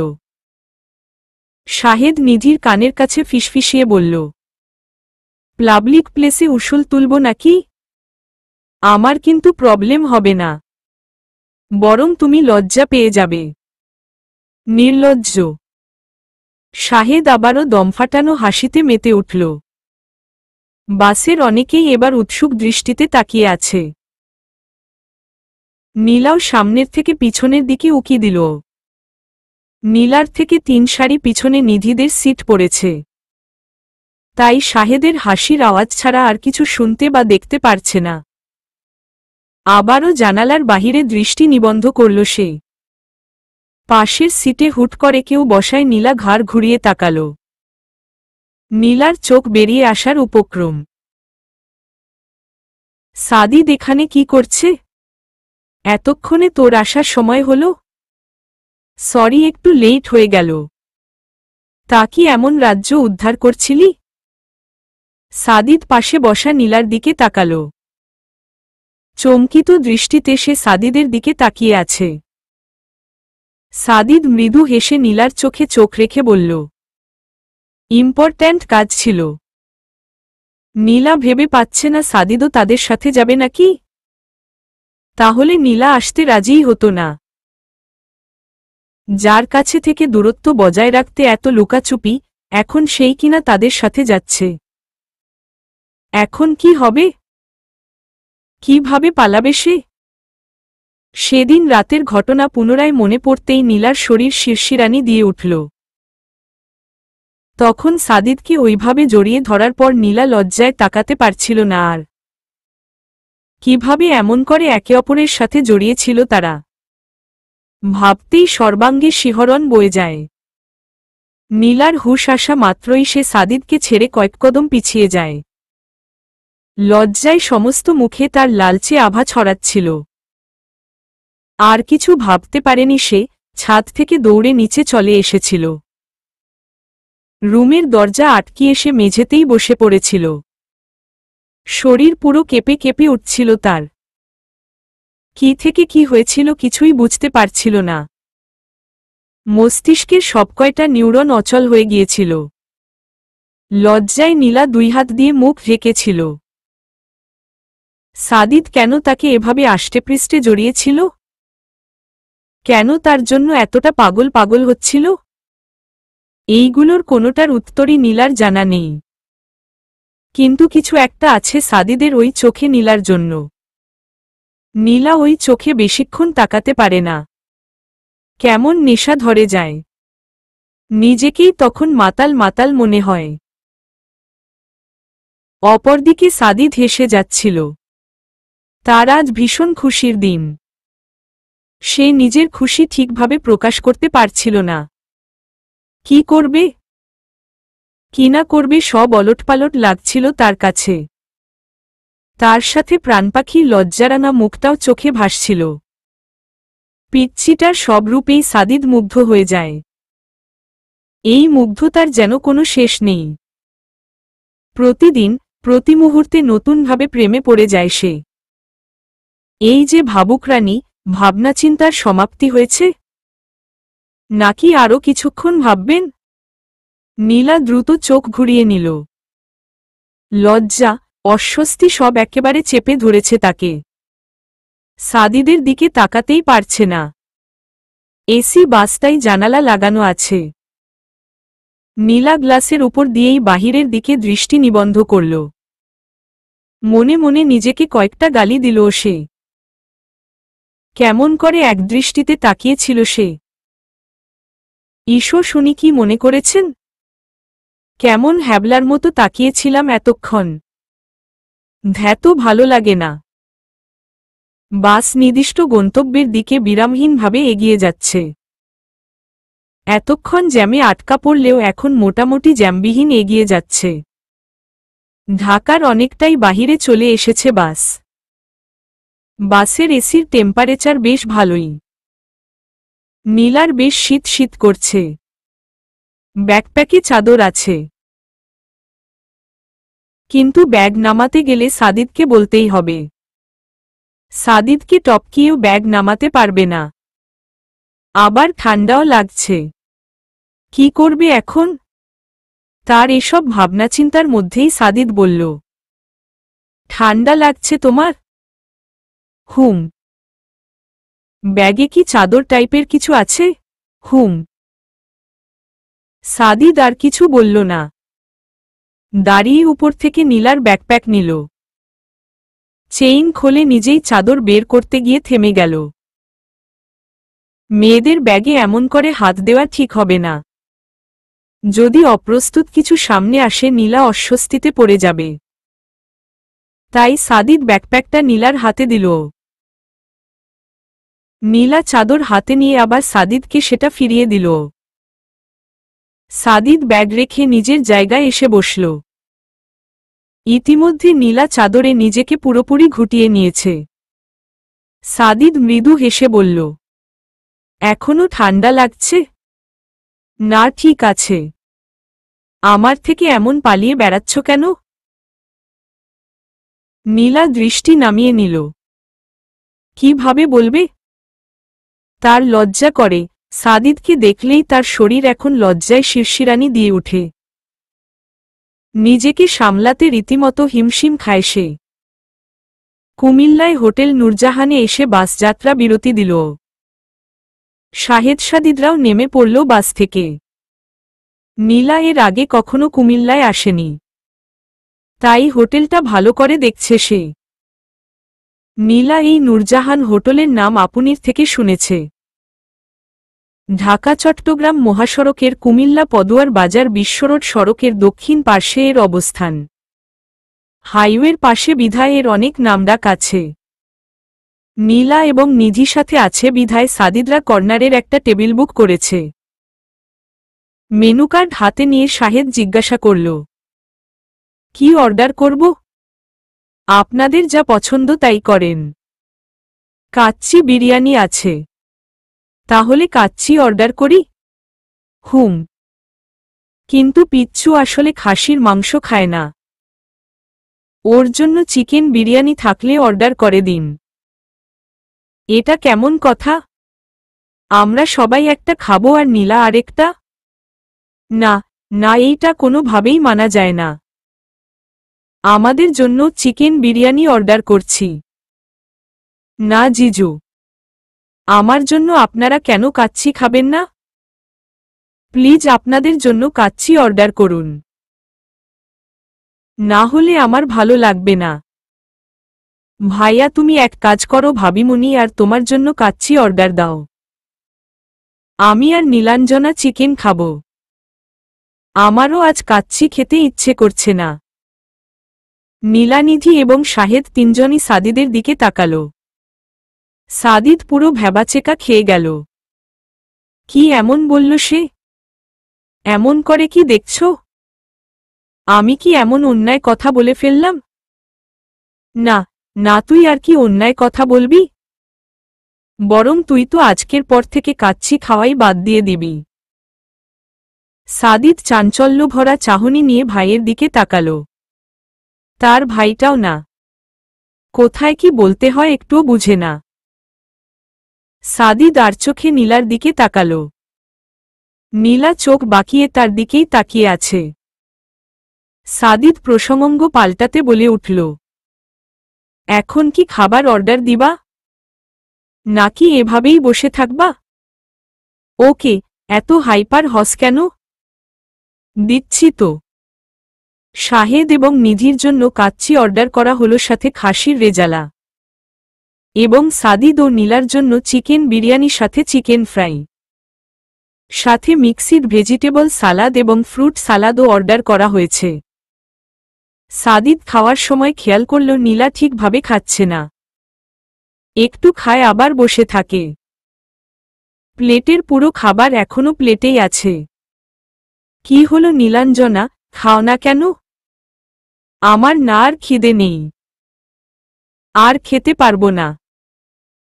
শাহেদ নিধির কানের কাছে ফিসফিসিয়ে বলল, পাবলিক প্লেসে উসুল তুলব নাকি? আমার কিন্তু প্রবলেম হবে না, বরং তুমি লজ্জা পেয়ে যাবে। নির্লজ্জ। শাহেদ আবারও দমফাটানো হাসিতে মেতে উঠল। বাসের অনেকেই এবার উৎসুক দৃষ্টিতে তাকিয়ে আছে। নীলাও সামনের থেকে পিছনের দিকে উকি দিল। নীলার থেকে 3 সারি পিছনে নিধিদের সিট পড়েছে। তাই শাহেদের হাসির আওয়াজ ছাড়া আর কিছু শুনতে বা দেখতে পারছে না। আবারও জানালার বাহিরে দৃষ্টি নিবন্ধ করল সে। পাশের সিটে হুট করে কেউ বসায় নীলা ঘাড় ঘুরিয়ে তাকাল। নীলার চোখ বেরিয়ে আসার উপক্রম। সাদিদ এখানে কি করছে? এতক্ষণে তোর আসার সময় হল? সরি, একটু লেট হয়ে গেল। তা কি এমন রাজ্য উদ্ধার করছিলি? সাদিদ পাশে বসা নীলার দিকে তাকাল। চমকিত দৃষ্টিতে সে সাদিদের দিকে তাকিয়ে আছে। সাদিদ মৃদু হেসে নীলার চোখে চোখ রেখে বলল, ইম্পর্ট্যান্ট কাজ ছিল। নীলা ভেবে পাচ্ছে না সাদিদও তাদের সাথে যাবে নাকি। তাহলে নীলা আসতে রাজিই হতো না। যার কাছে থেকে দূরত্ব বজায় রাখতে এত লুকাচুপি, এখন সেই কিনা তাদের সাথে যাচ্ছে। এখন কি হবে? কিভাবে পালাবে সে? সেদিন রাতের ঘটনা পুনরায় মনে পড়তেই নীলার শরীর শিরশিরানি দিয়ে উঠল। তখন সাদিদকে ওইভাবে জড়িয়ে ধরার পর নীলা লজ্জায় তাকাতে পারছিল না আর। কিভাবে এমন করে একে অপরের সাথে জড়িয়েছিল তারা, ভাবতেই সর্বাঙ্গে শিহরণ বয়ে যায়। নীলার হুঁশ আসা মাত্রই সে সাদিদকে ছেড়ে কয়েক কদম পিছিয়ে যায়। লজ্জায় সমস্ত মুখে তার লালচে আভা ছড়াচ্ছিল। আর কিছু ভাবতে পারেনি সে, ছাদ থেকে দৌড়ে নিচে চলে এসেছিল। রুমের দরজা আটকিয়ে এসে মেঝেতেই বসে পড়েছিল। শরীর পুরো কেঁপে কেঁপে উঠছিল তার। কি থেকে কি হয়েছিল কিছুই বুঝতে পারছিল না। মস্তিষ্কের সবকয়টা নিউরন অচল হয়ে গিয়েছিল। লজ্জায় নীলা দুই হাত দিয়ে মুখ ঢেকেছিল। সাদিদ কেন তাকে এভাবে আষ্টেপৃষ্ঠে জড়িয়েছিল? কেন তার জন্য এতটা পাগল পাগল হচ্ছিল? এইগুলোর কোনোটার উত্তরই নীলার জানা নেই। কিন্তু কিছু একটা আছে সাদিদের ওই চোখে নীলার জন্য। নীলা ওই চোখে বেশিক্ষণ তাকাতে পারে না। কেমন নেশা ধরে যায়। নিজেকেই তখন মাতাল মাতাল মনে হয়। অপরদিকে সাদিদ হেসে যাচ্ছিল। তার আজ ভীষণ খুশির দিন। সে নিজের খুশি ঠিকভাবে প্রকাশ করতে পারছিল না। কি করবে কি না করবে সব ওলটপালট লাগছিল তার কাছে। তার সাথে প্রাণপাখি লজ্জারানা মুখটাও চোখে ভাসছিল। পিচ্ছিটার সব রূপেই সাদিদ মুগ্ধ হয়ে যায়। এই মুগ্ধতার যেন কোনো শেষ নেই। প্রতিদিন প্রতি মুহূর্তে নতুনভাবে প্রেমে পড়ে যায় সে। এই যে ভাবুক রানী, ভাবনাচিন্তার সমাপ্তি হয়েছে? নাকি আরও কিছুক্ষণ ভাববেন? নীলা দ্রুত চোখ ঘুরিয়ে নিল। লজ্জা, অস্বস্তি সব একেবারে চেপে ধরেছে তাকে। সাদিদের দিকে তাকাতেই পারছে না। এসি বাসটাই জানালা লাগানো আছে। নীলা গ্লাসের উপর দিয়েই বাহিরের দিকে দৃষ্টি নিবন্ধ করল। মনে মনে নিজেকে কয়েকটা গালি দিল সে। কেমন করে একদৃষ্টিতে তাকিয়েছিল সে। ঈশো শুনি কি মনে করেছেন? কেমন হ্যাবলার মতো তাকিয়েছিলাম এতক্ষণ। ধ্যাতো ভালো লাগে না। বাস নির্দিষ্ট গন্তব্যের দিকে বিরামহীনভাবে এগিয়ে যাচ্ছে। এতক্ষণ জ্যামে আটকা পড়লেও এখন মোটামুটি জ্যামবিহীন এগিয়ে যাচ্ছে। ঢাকার অনেকটাই বাহিরে চলে এসেছে বাস। বাসের এসির টেম্পারেচার বেশ ভালোই। নীলার বেশ শীত শীত করছে। ব্যাকপ্যাকে চাদর আছে। কিন্তু ব্যাগ নামাতে গেলে সাদিদকে বলতেই হবে। সাদিদকে টপকিয়েও ব্যাগ নামাতে পারবে না। আবার ঠান্ডাও লাগছে। কি করবে এখন? তার এসব ভাবনাচিন্তার মধ্যেই সাদিদ বলল, ঠান্ডা লাগছে তোমার? হুম। ব্যাগে কি চাদর টাইপের কিছু আছে? হুম। সাদিদ আর কিছু বলল না। দাঁড়িয়ে উপর থেকে নীলার ব্যাকপ্যাক নিল। চেইন খুলে নিজেই চাদর বের করতে গিয়ে থেমে গেল। মেয়েদের ব্যাগে এমন করে হাত দেওয়া ঠিক হবে না। যদি অপ্রস্তুত কিছু সামনে আসে নীলা অস্বস্তিতে পড়ে যাবে। তাই সাদিদ ব্যাকপ্যাকটা নীলার হাতে দিল। নীলা চাদর হাতে নিয়ে আবার সাদিদকে সেটা ফিরিয়ে দিল। সাদিদ ব্যাগ রেখে নিজের জায়গায় এসে বসল। ইতিমধ্যে নীলা চাদরে নিজেকে পুরোপুরি ঘুটিয়ে নিয়েছে। সাদিদ মৃদু হেসে বলল, এখনো ঠান্ডা লাগছে? না, ঠিক আছে। আমার থেকে এমন পালিয়ে বেড়াচ্ছ কেন? নীলা দৃষ্টি নামিয়ে নিল। কিভাবে বলবে? তার লজ্জা করে। সাদিদকে দেখলেই তার শরীর এখন লজ্জায় শিরশিরানি দিয়ে ওঠে। নিজেকে সামলাতে রীতিমতো হিমশিম খায় সে। কুমিল্লায় হোটেল নূরজাহানে এসে বাসযাত্রা বিরতি দিল। শাহেদ সাদিদরাও নেমে পড়ল বাস থেকে। নীলা এর আগে কখনো কুমিল্লায় আসেনি। তাই হোটেলটা ভালো করে দেখছে সে। নীলা এই নূরজাহান হোটেলের নাম আপুনির থেকে শুনেছে। ঢাকা চট্টগ্রাম মহাসড়কের কুমিল্লা পদুয়ার বাজার বিশ্বরোড সড়কের দক্ষিণ পার্শ্বে এর অবস্থান। হাইওয়ের পাশে বিধায় এর অনেক নামডাক আছে। নীলা এবং নিধি সাথে আছে বিধায় সাদিদরা কর্নারের একটা টেবিল বুক করেছে। মেনু কার্ড হাতে নিয়ে শাহেদ জিজ্ঞাসা করল, কি অর্ডার করব? আপনাদের যা পছন্দ তাই করেন। কাচ্চি বিরিয়ানি আছে। তাহলে কাচ্চি অর্ডার করি? হুম। কিন্তু পিচ্চু আসলে খাসির মাংস খায় না। ওর জন্য চিকেন বিরিয়ানি থাকলে অর্ডার করে দিন। এটা কেমন কথা? আমরা সবাই একটা খাবো আর নীলা আরেকটা? না, না, এইটা কোনোভাবেই মানা যায় না। আমাদের জন্য চিকেন বিরিয়ানি অর্ডার করছি। না জিজু, আমার জন্য আপনারা কেন কাচ্চি খাবেন না? প্লিজ আপনাদের জন্য কাচ্চি অর্ডার করুন। না হলে আমার ভালো লাগবে না। ভাইয়া, তুমি এক কাজ করো ভাবিমণি, আর তোমার জন্য কাচ্চি অর্ডার দাও। আমি আর নীলাঞ্জনা চিকেন খাবো। আমারও আজ কাচ্চি খেতে ইচ্ছে করছে না। নীলানিধি এবং শাহেদ তিনজনই সাদিদের দিকে তাকালো। সাদিদ পুরো ভ্যাবাচেকা খেয়ে গেল। কি এমন বলল সে? এমন করে কি দেখছ? আমি কি এমন অন্যায় কথা বলে ফেললাম? না, না, তুই আর কি অন্যায় কথা বলবি? বরং তুই তো আজকের পর থেকে কাচ্চি খাওয়াই বাদ দিয়ে দিবি। সাদিদ চাঞ্চল্য ভরা চাহনি নিয়ে ভাইয়ের দিকে তাকালো। তার ভাইটাও না। কোথায় কি বলতে হয় একটুও বুঝে না। সাদিদ আর চোখে নীলার দিকে তাকালো। নীলা চোখ বাঁকিয়ে তার দিকেই তাকিয়ে আছে। সাদিদ প্রসঙ্গ পাল্টাতে বলে উঠল, এখন কি খাবার অর্ডার দিবা, নাকি এভাবেই বসে থাকবা? ওকে, এত হাইপার হস কেন? দিচ্ছি তো। শাহেদ এবং নিধির জন্য কাচ্চি অর্ডার করা হলো, সাথে খাসির রেজালা, এবং সাদিদ ও নীলার জন্য চিকেন বিরিয়ানি সাথে চিকেন ফ্রাই, সাথে মিক্সড ভেজিটেবল সালাদ এবং ফ্রুট সালাদও অর্ডার করা হয়েছে। সাদিদ খাওয়ার সময় খেয়াল করল নীলা ঠিকভাবে খাচ্ছে না। একটু খায় আবার বসে থাকে। প্লেটের পুরো খাবার এখনো প্লেটেই আছে। কি হলো নীলাঞ্জনা, খাও না কেন? আমার না আর খিদে নেই। আর খেতে পারবো না।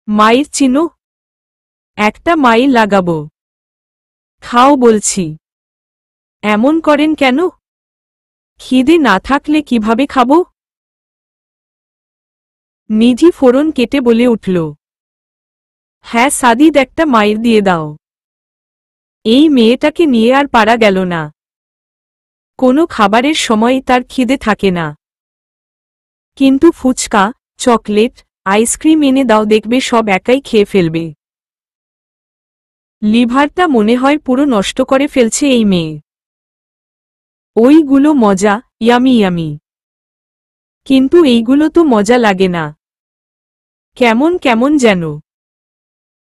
মায়ের চিনো? একটা মাইল লাগাবো। খাও বলছি। এমন করেন কেন? খিদে না থাকলে কিভাবে খাবো? নিধি ফোড়ন কেটে বলে উঠল, হ্যাঁ সাদিদ, একটা মাইর দিয়ে দাও। এই মেয়েটাকে নিয়ে আর পারা গেল না। কোনো খাবারের সময় তার খিদে থাকে না। কিন্তু ফুচকা, চকলেট, আইসক্রিম এনে দাও, দেখবে সব একাই খেয়ে ফেলবে। লিভারটা মনে হয় পুরো নষ্ট করে ফেলছে এই মেয়ে। ওইগুলো মজা, ইয়ামি ইয়ামি। কিন্তু এইগুলো তো মজা লাগে না। কেমন কেমন যেন।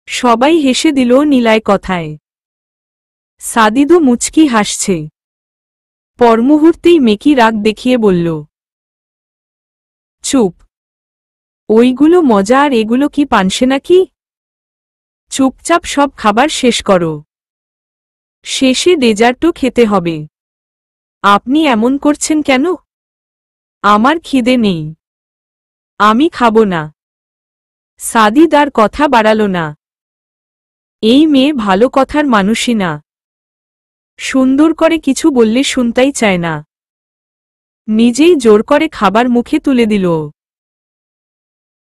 সবাই হেসে দিল নীলায় কথায়। সাদিদও মুচকি হাসছে। পরমুহূর্তেই মেকি রাগ দেখিয়ে বলল, চুপ। ওইগুলো মজা আর এগুলো কি পানসে নাকি? চুপচাপ সব খাবার শেষ করো। শেষে ডেজার্টও খেতে হবে। আপনি এমন করছেন কেন? আমার খিদে নেই। আমি খাবো না। সাদিদ আর কথা বাড়াল না। এই মেয়ে ভালো কথার মানুষই না। সুন্দর করে কিছু বললে শুনতেই চায় না। নিজেই জোর করে খাবার মুখে তুলে দিল।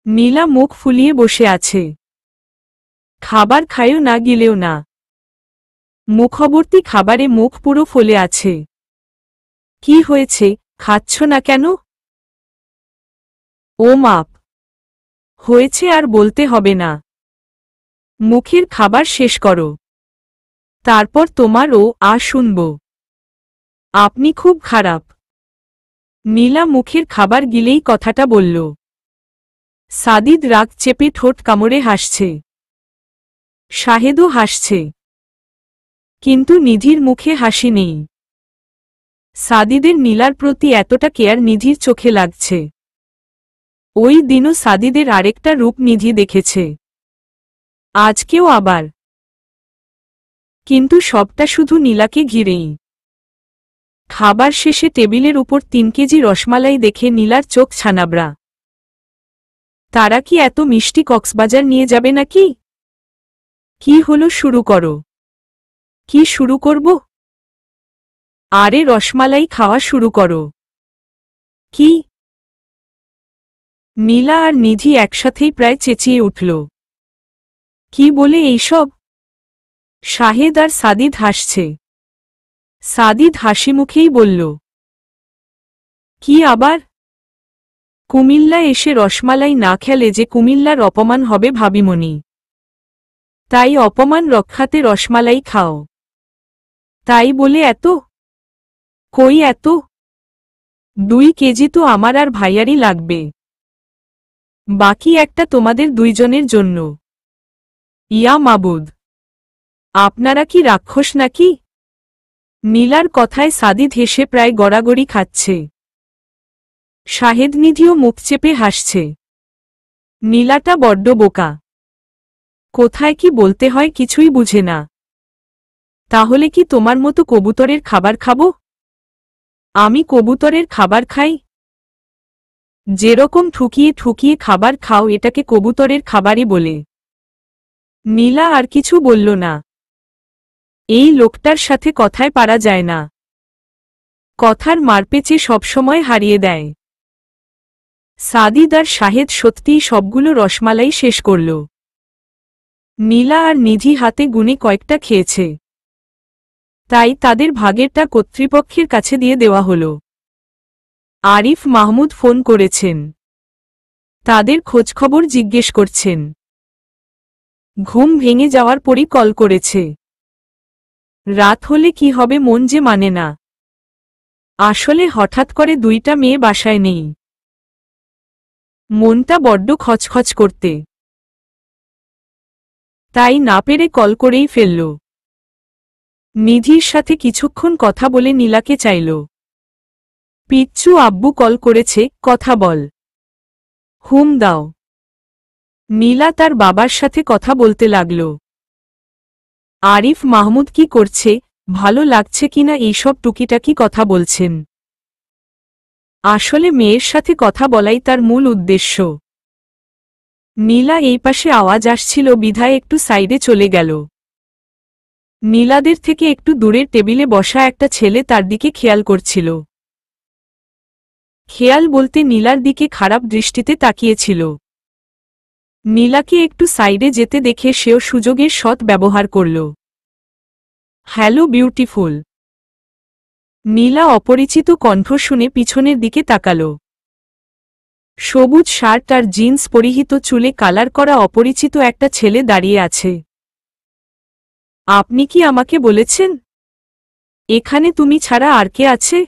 নীলা মুখ ফুলিয়ে বসে আছে। খাবার খায়ও না, গিলেও না। মুখবর্তী খাবারে মুখ পুরো ফলে আছে। কি হয়েছে, খাচ্ছ না কেন? ও মাপ। হয়েছে আর বলতে হবে না। মুখের খাবার শেষ করো। তারপর তোমার ও শুনব। আপনি খুব খারাপ। নীলা মুখের খাবার গিলেই কথাটা বলল। সাদিদ রাগ চেপে ঠোঁট কামড়ে হাসছে। শাহেদও হাসছে। কিন্তু নিধির মুখে হাসি নেই। সাদিদের নীলার প্রতি এতটা কেয়ার নিধির চোখে লাগছে। ওই দিনও সাদিদের আরেকটা রূপ নিধি দেখেছে। আজকেও আবার। কিন্তু সবটা শুধু নীলাকে ঘিরেই। খাবার শেষে টেবিলের উপর 3 কেজি রসমালাই দেখে নীলার চোখ ছানাবড়া। তারা কি এত মিষ্টি কক্সবাজার নিয়ে যাবে নাকি? কি হলো, শুরু করো। কি শুরু করব? আরে রসমালাই খাওয়া শুরু করো। কি? নীলা আর নিধি একসাথেই প্রায় চেঁচিয়ে উঠল। কি বলে এইসব? শাহেদ আর সাদিদ হাসছে। সাদিদ হাসি মুখেই বলল, কি আবার? কুমিল্লা এসে রসমালাই না খেলে যে কুমিল্লার অপমান হবে ভাবিমনি। তাই অপমান রক্ষাতে রসমালাই খাও। তাই বলে এত? কই এত? 2 কেজি তো আমার আর ভাইয়ারই লাগবে। বাকি একটা তোমাদের দুইজনের জন্য। ইয়া মাবুদ, আপনারা কি রাক্ষস নাকি? নীলার কথায় সাদিদ হেসে প্রায় গড়াগড়ি খাচ্ছে। শাহেদ নিধিও মুখ চেপে হাসছে। নীলাটা বড্ড বোকা। কোথায় কি বলতে হয় কিছুই বুঝে না। তাহলে কি তোমার মতো কবুতরের খাবার খাবো? আমি কবুতরের খাবার খাই? যেরকম ঠুকিয়ে ঠুকিয়ে খাবার খাও এটাকে কবুতরের খাবারই বলে। নীলা আর কিছু বলল না। এই লোকটার সাথে কথায় পারা যায় না। কথার মারপেচে সবসময় হারিয়ে দেয়। সাদিদ আর শাহেদ সত্যিই সবগুলো রসমালাই শেষ করল। নীলা আর নিধি হাতে গুনে কয়েকটা খেয়েছে। তাই তাদের ভাগেরটা কর্তৃপক্ষের কাছে দিয়ে দেওয়া হল। আরিফ মাহমুদ ফোন করেছেন। তাদের খোঁজখবর জিজ্ঞেস করছেন। ঘুম ভেঙে যাওয়ার পরই কল করেছে। রাত হলে কি হবে মন যে মানে না। আসলে হঠাৎ করে 2টা মেয়ে বাসায় নেই। মনটা বড্ড খচখচ করতে। তাই না পেরে কল করেই ফেলল। নিধির সাথে কিছুক্ষণ কথা বলে নীলাকে চাইল। পিচ্চু আব্বু কল করেছে, কথা বল। হুম দাও। নীলা তার বাবার সাথে কথা বলতে লাগল। আরিফ মাহমুদ কি করছে, ভালো লাগছে কিনা এইসব টুকিটাকি কথা বলছেন। আসলে মেয়ের সাথে কথা বলাই তার মূল উদ্দেশ্য। নীলা এই পাশে আওয়াজ আসছিল বিধায় একটু সাইডে চলে গেল। নীলাদের থেকে একটু দূরের টেবিলে বসা একটা ছেলে তার দিকে খেয়াল করছিল। খেয়াল বলতে নীলার দিকে খারাপ দৃষ্টিতে তাকিয়েছিল। নীলাকে একটু সাইডে যেতে দেখে সেও সুযোগের সৎ ব্যবহার করল। Hello beautiful. নীলা অপরিচিত কণ্ঠ শুনে পিছনের দিকে তাকাল। সবুজ শার্ট আর জিন্স পরিহিত চুলে কালার করা অপরিচিত একটা ছেলে দাঁড়িয়ে আছে। আপনি কি আমাকে বলেছেন এখানে তুমি ছাড়া আর কে আছে?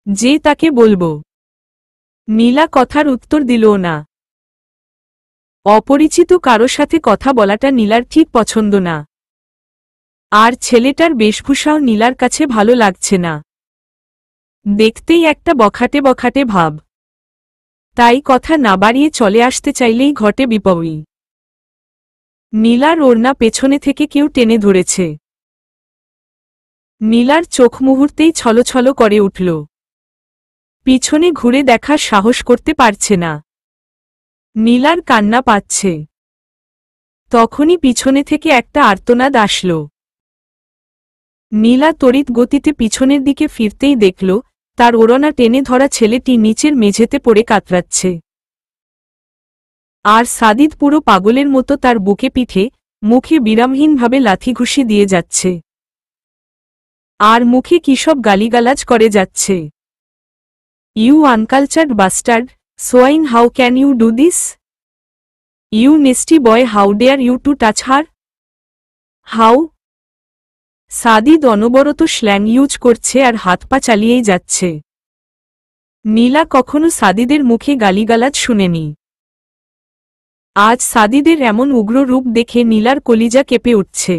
যে তাকে বলবো। নীলা কথার উত্তর দিল না। অপরিচিত কারো সাথে কথা বলাটা নীলার ঠিক পছন্দ না। আর ছেলেটার বেশভূষাও নীলার কাছে ভালো লাগছে না। দেখতেই একটা বখাটে বখাটে ভাব। তাই কথা না বাড়িয়ে চলে আসতে চাইলেই ঘটে বিপত্তি। নীলার ওড়না পেছনে থেকে কেউ টেনে ধরেছে। নীলার চোখ মুহূর্তেই ছলছল করে উঠল। পিছনে ঘুরে দেখার সাহস করতে পারছে না। নীলার কান্না পাচ্ছে। তখনই পিছনে থেকে একটা আর্তনাদ আসল। নীলা তড়িৎ গতিতে পিছনের দিকে ফিরতেই দেখল তার ওড়না টেনে ধরা ছেলেটি নিচের মেঝেতে পড়ে কাতরাচ্ছে। আর সাদিদ পুরো পাগলের মতো তার বুকে পিঠে মুখে বিরামহীনভাবে লাথিঘুষি দিয়ে যাচ্ছে। আর মুখে কিসব গালিগালাজ করে যাচ্ছে। You uncultured bastard, swine, how can you do this? You nasty boy, how dare you to touch her? How? Sadid অনবরত স্ল্যাং ইউজ করছে আর হাত পা চালিয়েই যাচ্ছে। নীলা কখনো সাদিদের মুখে গালিগালাজ শুনেনি। আজ সাদিদের এমন উগ্র রূপ দেখে নীলার কলিজা কেঁপে উঠছে।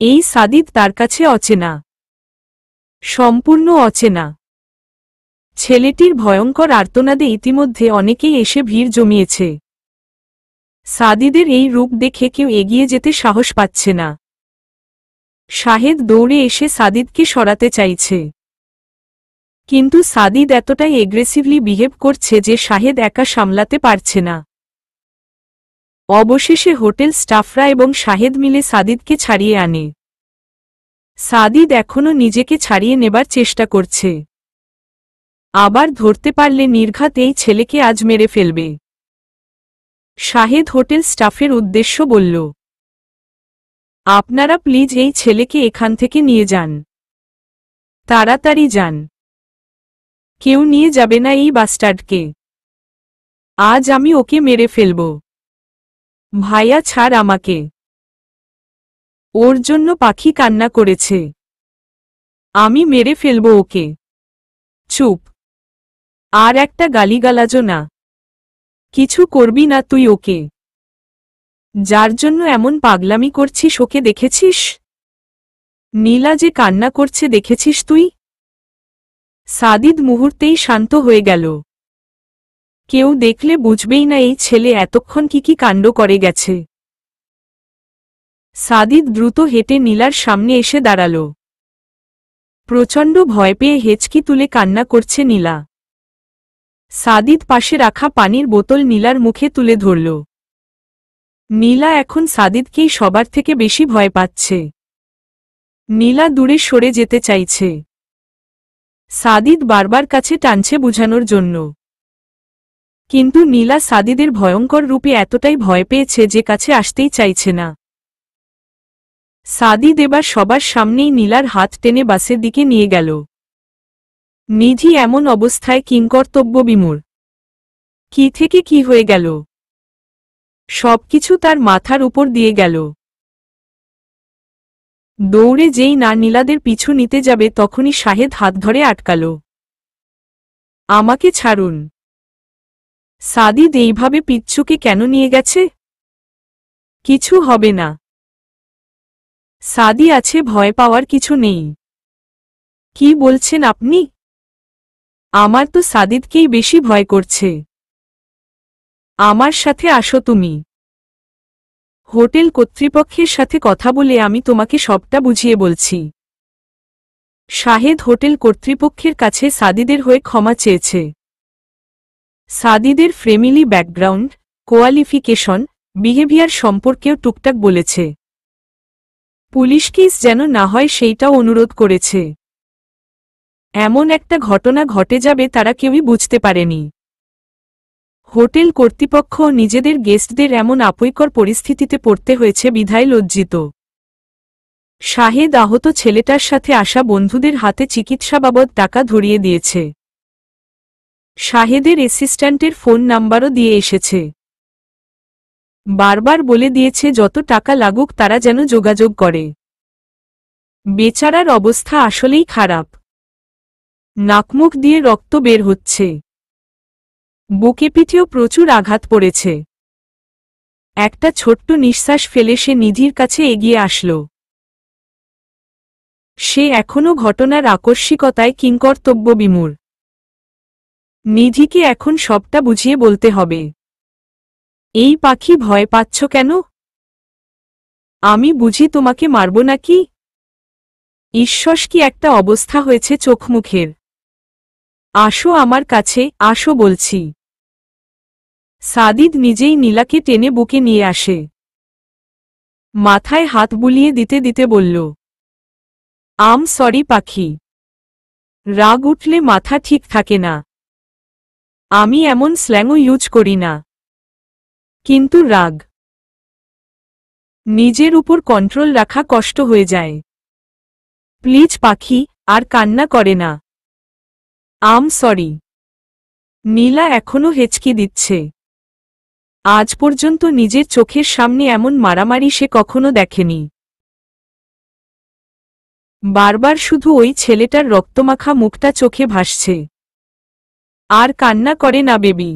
এই সাদিদ তার কাছে অচেনা। সম্পূর্ণ অচেনা। ছেলেটির ভয়ঙ্কর আর্তনাদে ইতিমধ্যে অনেকেই এসে ভিড় জমিয়েছে। সাদিদের এই রূপ দেখে কেউ এগিয়ে যেতে সাহস পাচ্ছে না। শাহেদ দৌড়ে এসে সাদিদকে সরাতে চাইছে। কিন্তু সাদিদ এতটাই এগ্রেসিভলি বিহেভ করছে যে শাহেদ একা সামলাতে পারছে না। অবশেষে হোটেল স্টাফরা এবং শাহেদ মিলে সাদিদকে ছাড়িয়ে আনে। সাদিদ এখনও নিজেকে ছাড়িয়ে নেবার চেষ্টা করছে। আবার ধরতে পারলে নির্ঘাত এই ছেলেকে আজ মেরে ফেলবে। শাহেদ হোটেল স্টাফের উদ্দেশ্য বলল, আপনারা প্লিজ এই ছেলেকে এখান থেকে নিয়ে যান, তাড়াতাড়ি যান। কেউ নিয়ে যাবে না এই বাস্টার্ডকে, আজ আমি ওকে মেরে ফেলব। ভাইয়া ছাড় আমাকে, ওর জন্য পাখি কান্না করেছে, আমি মেরে ফেলব ওকে। চুপ, আর একটা গালিগালাজও না, কিছু করবি না তুই ওকে। যার জন্য এমন পাগলামি করছিস ওকে দেখেছিস? নীলা যে কান্না করছে দেখেছিস তুই? সাদিদ মুহূর্তেই শান্ত হয়ে গেল। কেউ দেখলে বুঝবেই না এই ছেলে এতক্ষণ কি কাণ্ড করে গেছে। সাদিদ দ্রুত হেঁটে নীলার সামনে এসে দাঁড়াল। প্রচণ্ড ভয় পেয়ে হেঁচকি তুলে কান্না করছে নীলা। সাদিদ পাশে রাখা পানির বোতল নীলার মুখে তুলে ধরল। নীলা এখন সাদিদকেই সবার থেকে বেশি ভয় পাচ্ছে। নীলা দূরে সরে যেতে চাইছে। সাদিদ বারবার কাছে টানছে বুঝানোর জন্য, কিন্তু নীলা সাদিদের ভয়ঙ্কর রূপে এতটাই ভয় পেয়েছে যে কাছে আসতেই চাইছে না। সাদিদ এবার সবার সামনেই নীলার হাত টেনে বাসের দিকে নিয়ে গেল। নিধি এমন অবস্থায় কিংকর্তব্য বিমূঢ়। কি থেকে কি হয়ে গেল, সবকিছু তার মাথার উপর দিয়ে গেল। দৌড়ে যেই না নীলাদের পিছু নিতে যাবে তখনই শাহেদ হাত ধরে আটকাল। আমাকে ছাড়ুন। সাদিদ এইভাবে পিচ্চুকে কেন নিয়ে গেছে? কিছু হবে না, সাদি আছে, ভয় পাওয়ার কিছু নেই। কি বলছেন আপনি? আমার তো সাদিদকেই বেশি ভয় করছে। আমার সাথে আসো তুমি। হোটেল কর্তৃপক্ষের সাথে কথা বলে আমি তোমাকে সবটা বুঝিয়ে বলছি। শাহেদ হোটেল কর্তৃপক্ষের কাছে সাদিদের হয়ে ক্ষমা চেয়েছে। সাদিদের ফ্যামিলি ব্যাকগ্রাউন্ড, কোয়ালিফিকেশন, বিহেভিয়ার সম্পর্কেও টুকটাক বলেছে। পুলিশ কেস যেন না হয় সেইটাও অনুরোধ করেছে। এমন একটা ঘটনা ঘটে যাবে তারা কেউই বুঝতে পারেনি। হোটেল কর্তৃপক্ষ নিজেদের গেস্টদের এমন আপয়কর পরিস্থিতিতে পড়তে হয়েছে বিধায় লজ্জিত। শাহেদ আহত ছেলেটার সাথে আসা বন্ধুদের হাতে চিকিৎসা বাবদ টাকা ধরিয়ে দিয়েছে। শাহেদের অ্যাসিস্ট্যান্টের ফোন নাম্বারও দিয়ে এসেছে। বারবার বলে দিয়েছে যত টাকা লাগুক তারা যেন যোগাযোগ করে। বেচারার অবস্থা আসলেই খারাপ। নাকমুখ দিয়ে রক্ত বের হচ্ছে। বুকে পিঠেও প্রচুর আঘাত পড়েছে। একটা ছোট্ট নিঃশ্বাস ফেলে সে নিধির কাছে এগিয়ে আসল। সে এখনও ঘটনার আকস্মিকতায় কিংকর্তব্য বিমূঢ়। নিধিকে এখন সবটা বুঝিয়ে বলতে হবে। এই পাখি, ভয় পাচ্ছ কেন? আমি বুঝি তোমাকে মারব নাকি? ঈশ্বর, কি একটা অবস্থা হয়েছে চোখমুখের। আসো আমার কাছে, আসো বলছি। সাদিদ নিজেই নীলাকে টেনে বুকে নিয়ে আসে। মাথায় হাত বুলিয়ে দিতে দিতে বলল, আম সরি পাখি। রাগ উঠলে মাথা ঠিক থাকে না। আমি এমন স্ল্যাংও ইউজ করি না, কিন্তু রাগ, নিজের উপর কন্ট্রোল রাখা কষ্ট হয়ে যায়। প্লিজ পাখি, আর কান্না করে না। আম সরি। নীলা এখনো হেঁচকি দিচ্ছে। আজ পর্যন্ত নিজের চোখের সামনে এমন মারামারি সে কখনো দেখেনি। বারবার শুধু ওই ছেলেটার রক্তমাখা মুখটা চোখে ভাসছে। আর কান্না করে না বেবি।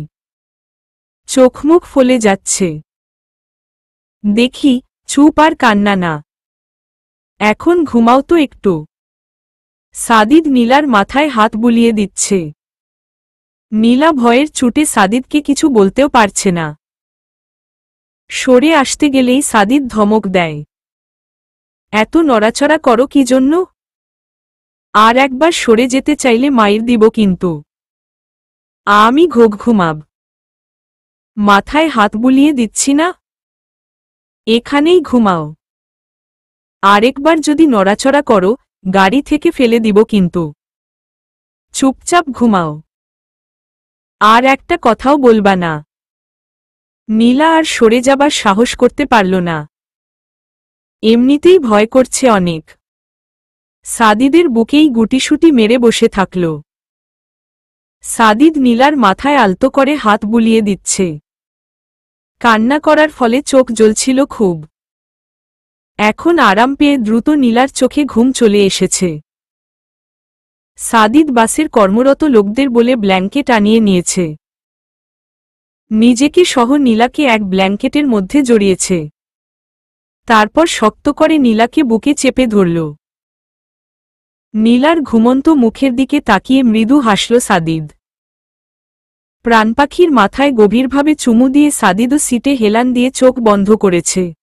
চোখমুখ ফলে যাচ্ছে। দেখি, চুপ, আর কান্না না। এখন ঘুমাও তো একটু। সাদিদ নীলার মাথায় হাত বুলিয়ে দিচ্ছে। নীলা ভয়ের চুটে সাদিদকে কিছু বলতেও পারছে না। সরে আসতে গেলেই সাদিদ ধমক দেয়, এত নড়াচড়া করো কি জন্য? আর একবার সরে যেতে চাইলে মাইর দিব কিন্তু। আমি ঘুমাব। মাথায় হাত বুলিয়ে দিচ্ছি না? এখানেই ঘুমাও। আরেকবার যদি নড়াচড়া করো, গাড়ি থেকে ফেলে দিব কিন্তু। চুপচাপ ঘুমাও। আর একটা কথাও বলবা না। নীলা আর সরে যাবার সাহস করতে পারল না। এমনিতেই ভয় করছে অনেক। সাদিদের বুকেই গুটিসুটি মেরে বসে থাকল। সাদিদ নীলার মাথায় আলতো করে হাত বুলিয়ে দিচ্ছে। কান্না করার ফলে চোখ জ্বলছিল খুব। এখন আরাম পেয়ে দ্রুত নীলার চোখে ঘুম চলে এসেছে। সাদিদ বাসের কর্মরত লোকদের বলে ব্ল্যাঙ্কেট আনিয়ে নিয়েছে। নিজেকে সহ নীলাকে এক ব্ল্যাঙ্কেটের মধ্যে জড়িয়েছে। তারপর শক্ত করে নীলাকে বুকে চেপে ধরল। নীলার ঘুমন্ত মুখের দিকে তাকিয়ে মৃদু হাসল সাদিদ। প্রাণপাখির মাথায় গভীরভাবে চুমু দিয়ে সাদিদও সিটে হেলান দিয়ে চোখ বন্ধ করেছে।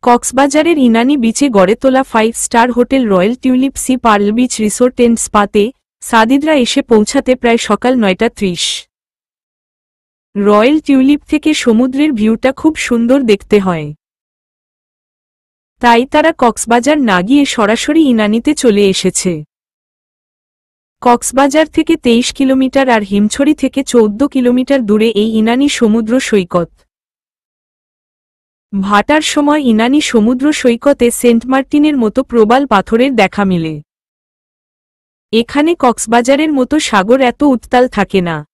কক্সবাজারের ইনানি বিচে গড়ে তোলা 5 star hotel royal tulip sea pearl beach resort and স্পাতে সাদিদরা এসে পৌঁছাতে প্রায় সকাল 9:30। রয়্যাল টিউলিপ থেকে সমুদ্রের ভিউটা খুব সুন্দর দেখতে হয়। তাই তারা কক্সবাজার না গিয়ে সরাসরি ইনানিতে চলে এসেছে। কক্সবাজার থেকে 23 কিলোমিটার আর হিমছড়ি থেকে 14 কিলোমিটার দূরে এই ইনানি সমুদ্র সৈকত। ভাটার সময় ইনানি সমুদ্র সৈকতে সেন্ট মার্টিনের মতো প্রবাল পাথরের দেখা মিলে। এখানে কক্সবাজারের মতো সাগর এত উত্তাল থাকে না।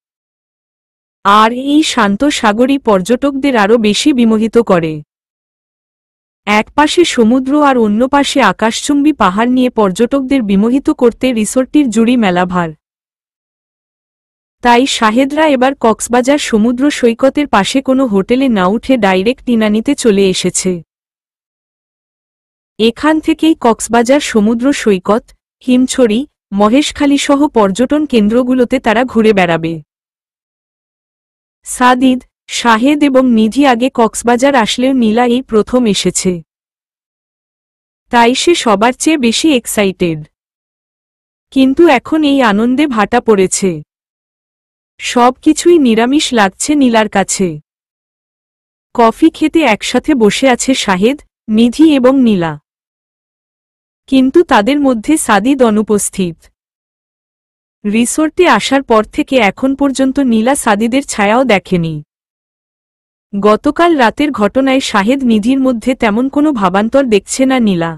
আর এই শান্ত সাগরই পর্যটকদের আরও বেশি বিমোহিত করে। এক পাশে সমুদ্র আর অন্য পাশে আকাশচুম্বী পাহাড় নিয়ে পর্যটকদের বিমোহিত করতে রিসোর্টটির জুড়ি মেলাভার। তাই শাহেদরা এবার কক্সবাজার সমুদ্র সৈকতের পাশে কোনো হোটেলে না উঠে ডাইরেক্ট ইনানিতে চলে এসেছে। এখান থেকেই কক্সবাজার সমুদ্র সৈকত, হিমছড়ি, মহেশখালীসহ পর্যটন কেন্দ্রগুলোতে তারা ঘুরে বেড়াবে। সাদিদ, শাহেদ এবং নিধি আগে কক্সবাজার আসলেও নীলা এই প্রথম এসেছে। তাই সে সবার চেয়ে বেশি এক্সাইটেড। কিন্তু এখন এই আনন্দে ভাটা পড়েছে। সব কিছুই নিরামিষ লাগছে নীলার কাছে। কফি খেতে একসাথে বসে আছে শাহেদ, নিধি এবং নীলা। কিন্তু তাদের মধ্যে সাদিদ অনুপস্থিত। রিসোর্টে আসার পর থেকে এখন পর্যন্ত নীলা সাদিদের ছায়াও দেখেনি। গতকাল রাতের ঘটনায় শাহেদ নিধির মধ্যে তেমন কোনো ভাবান্তর দেখছে না নীলা।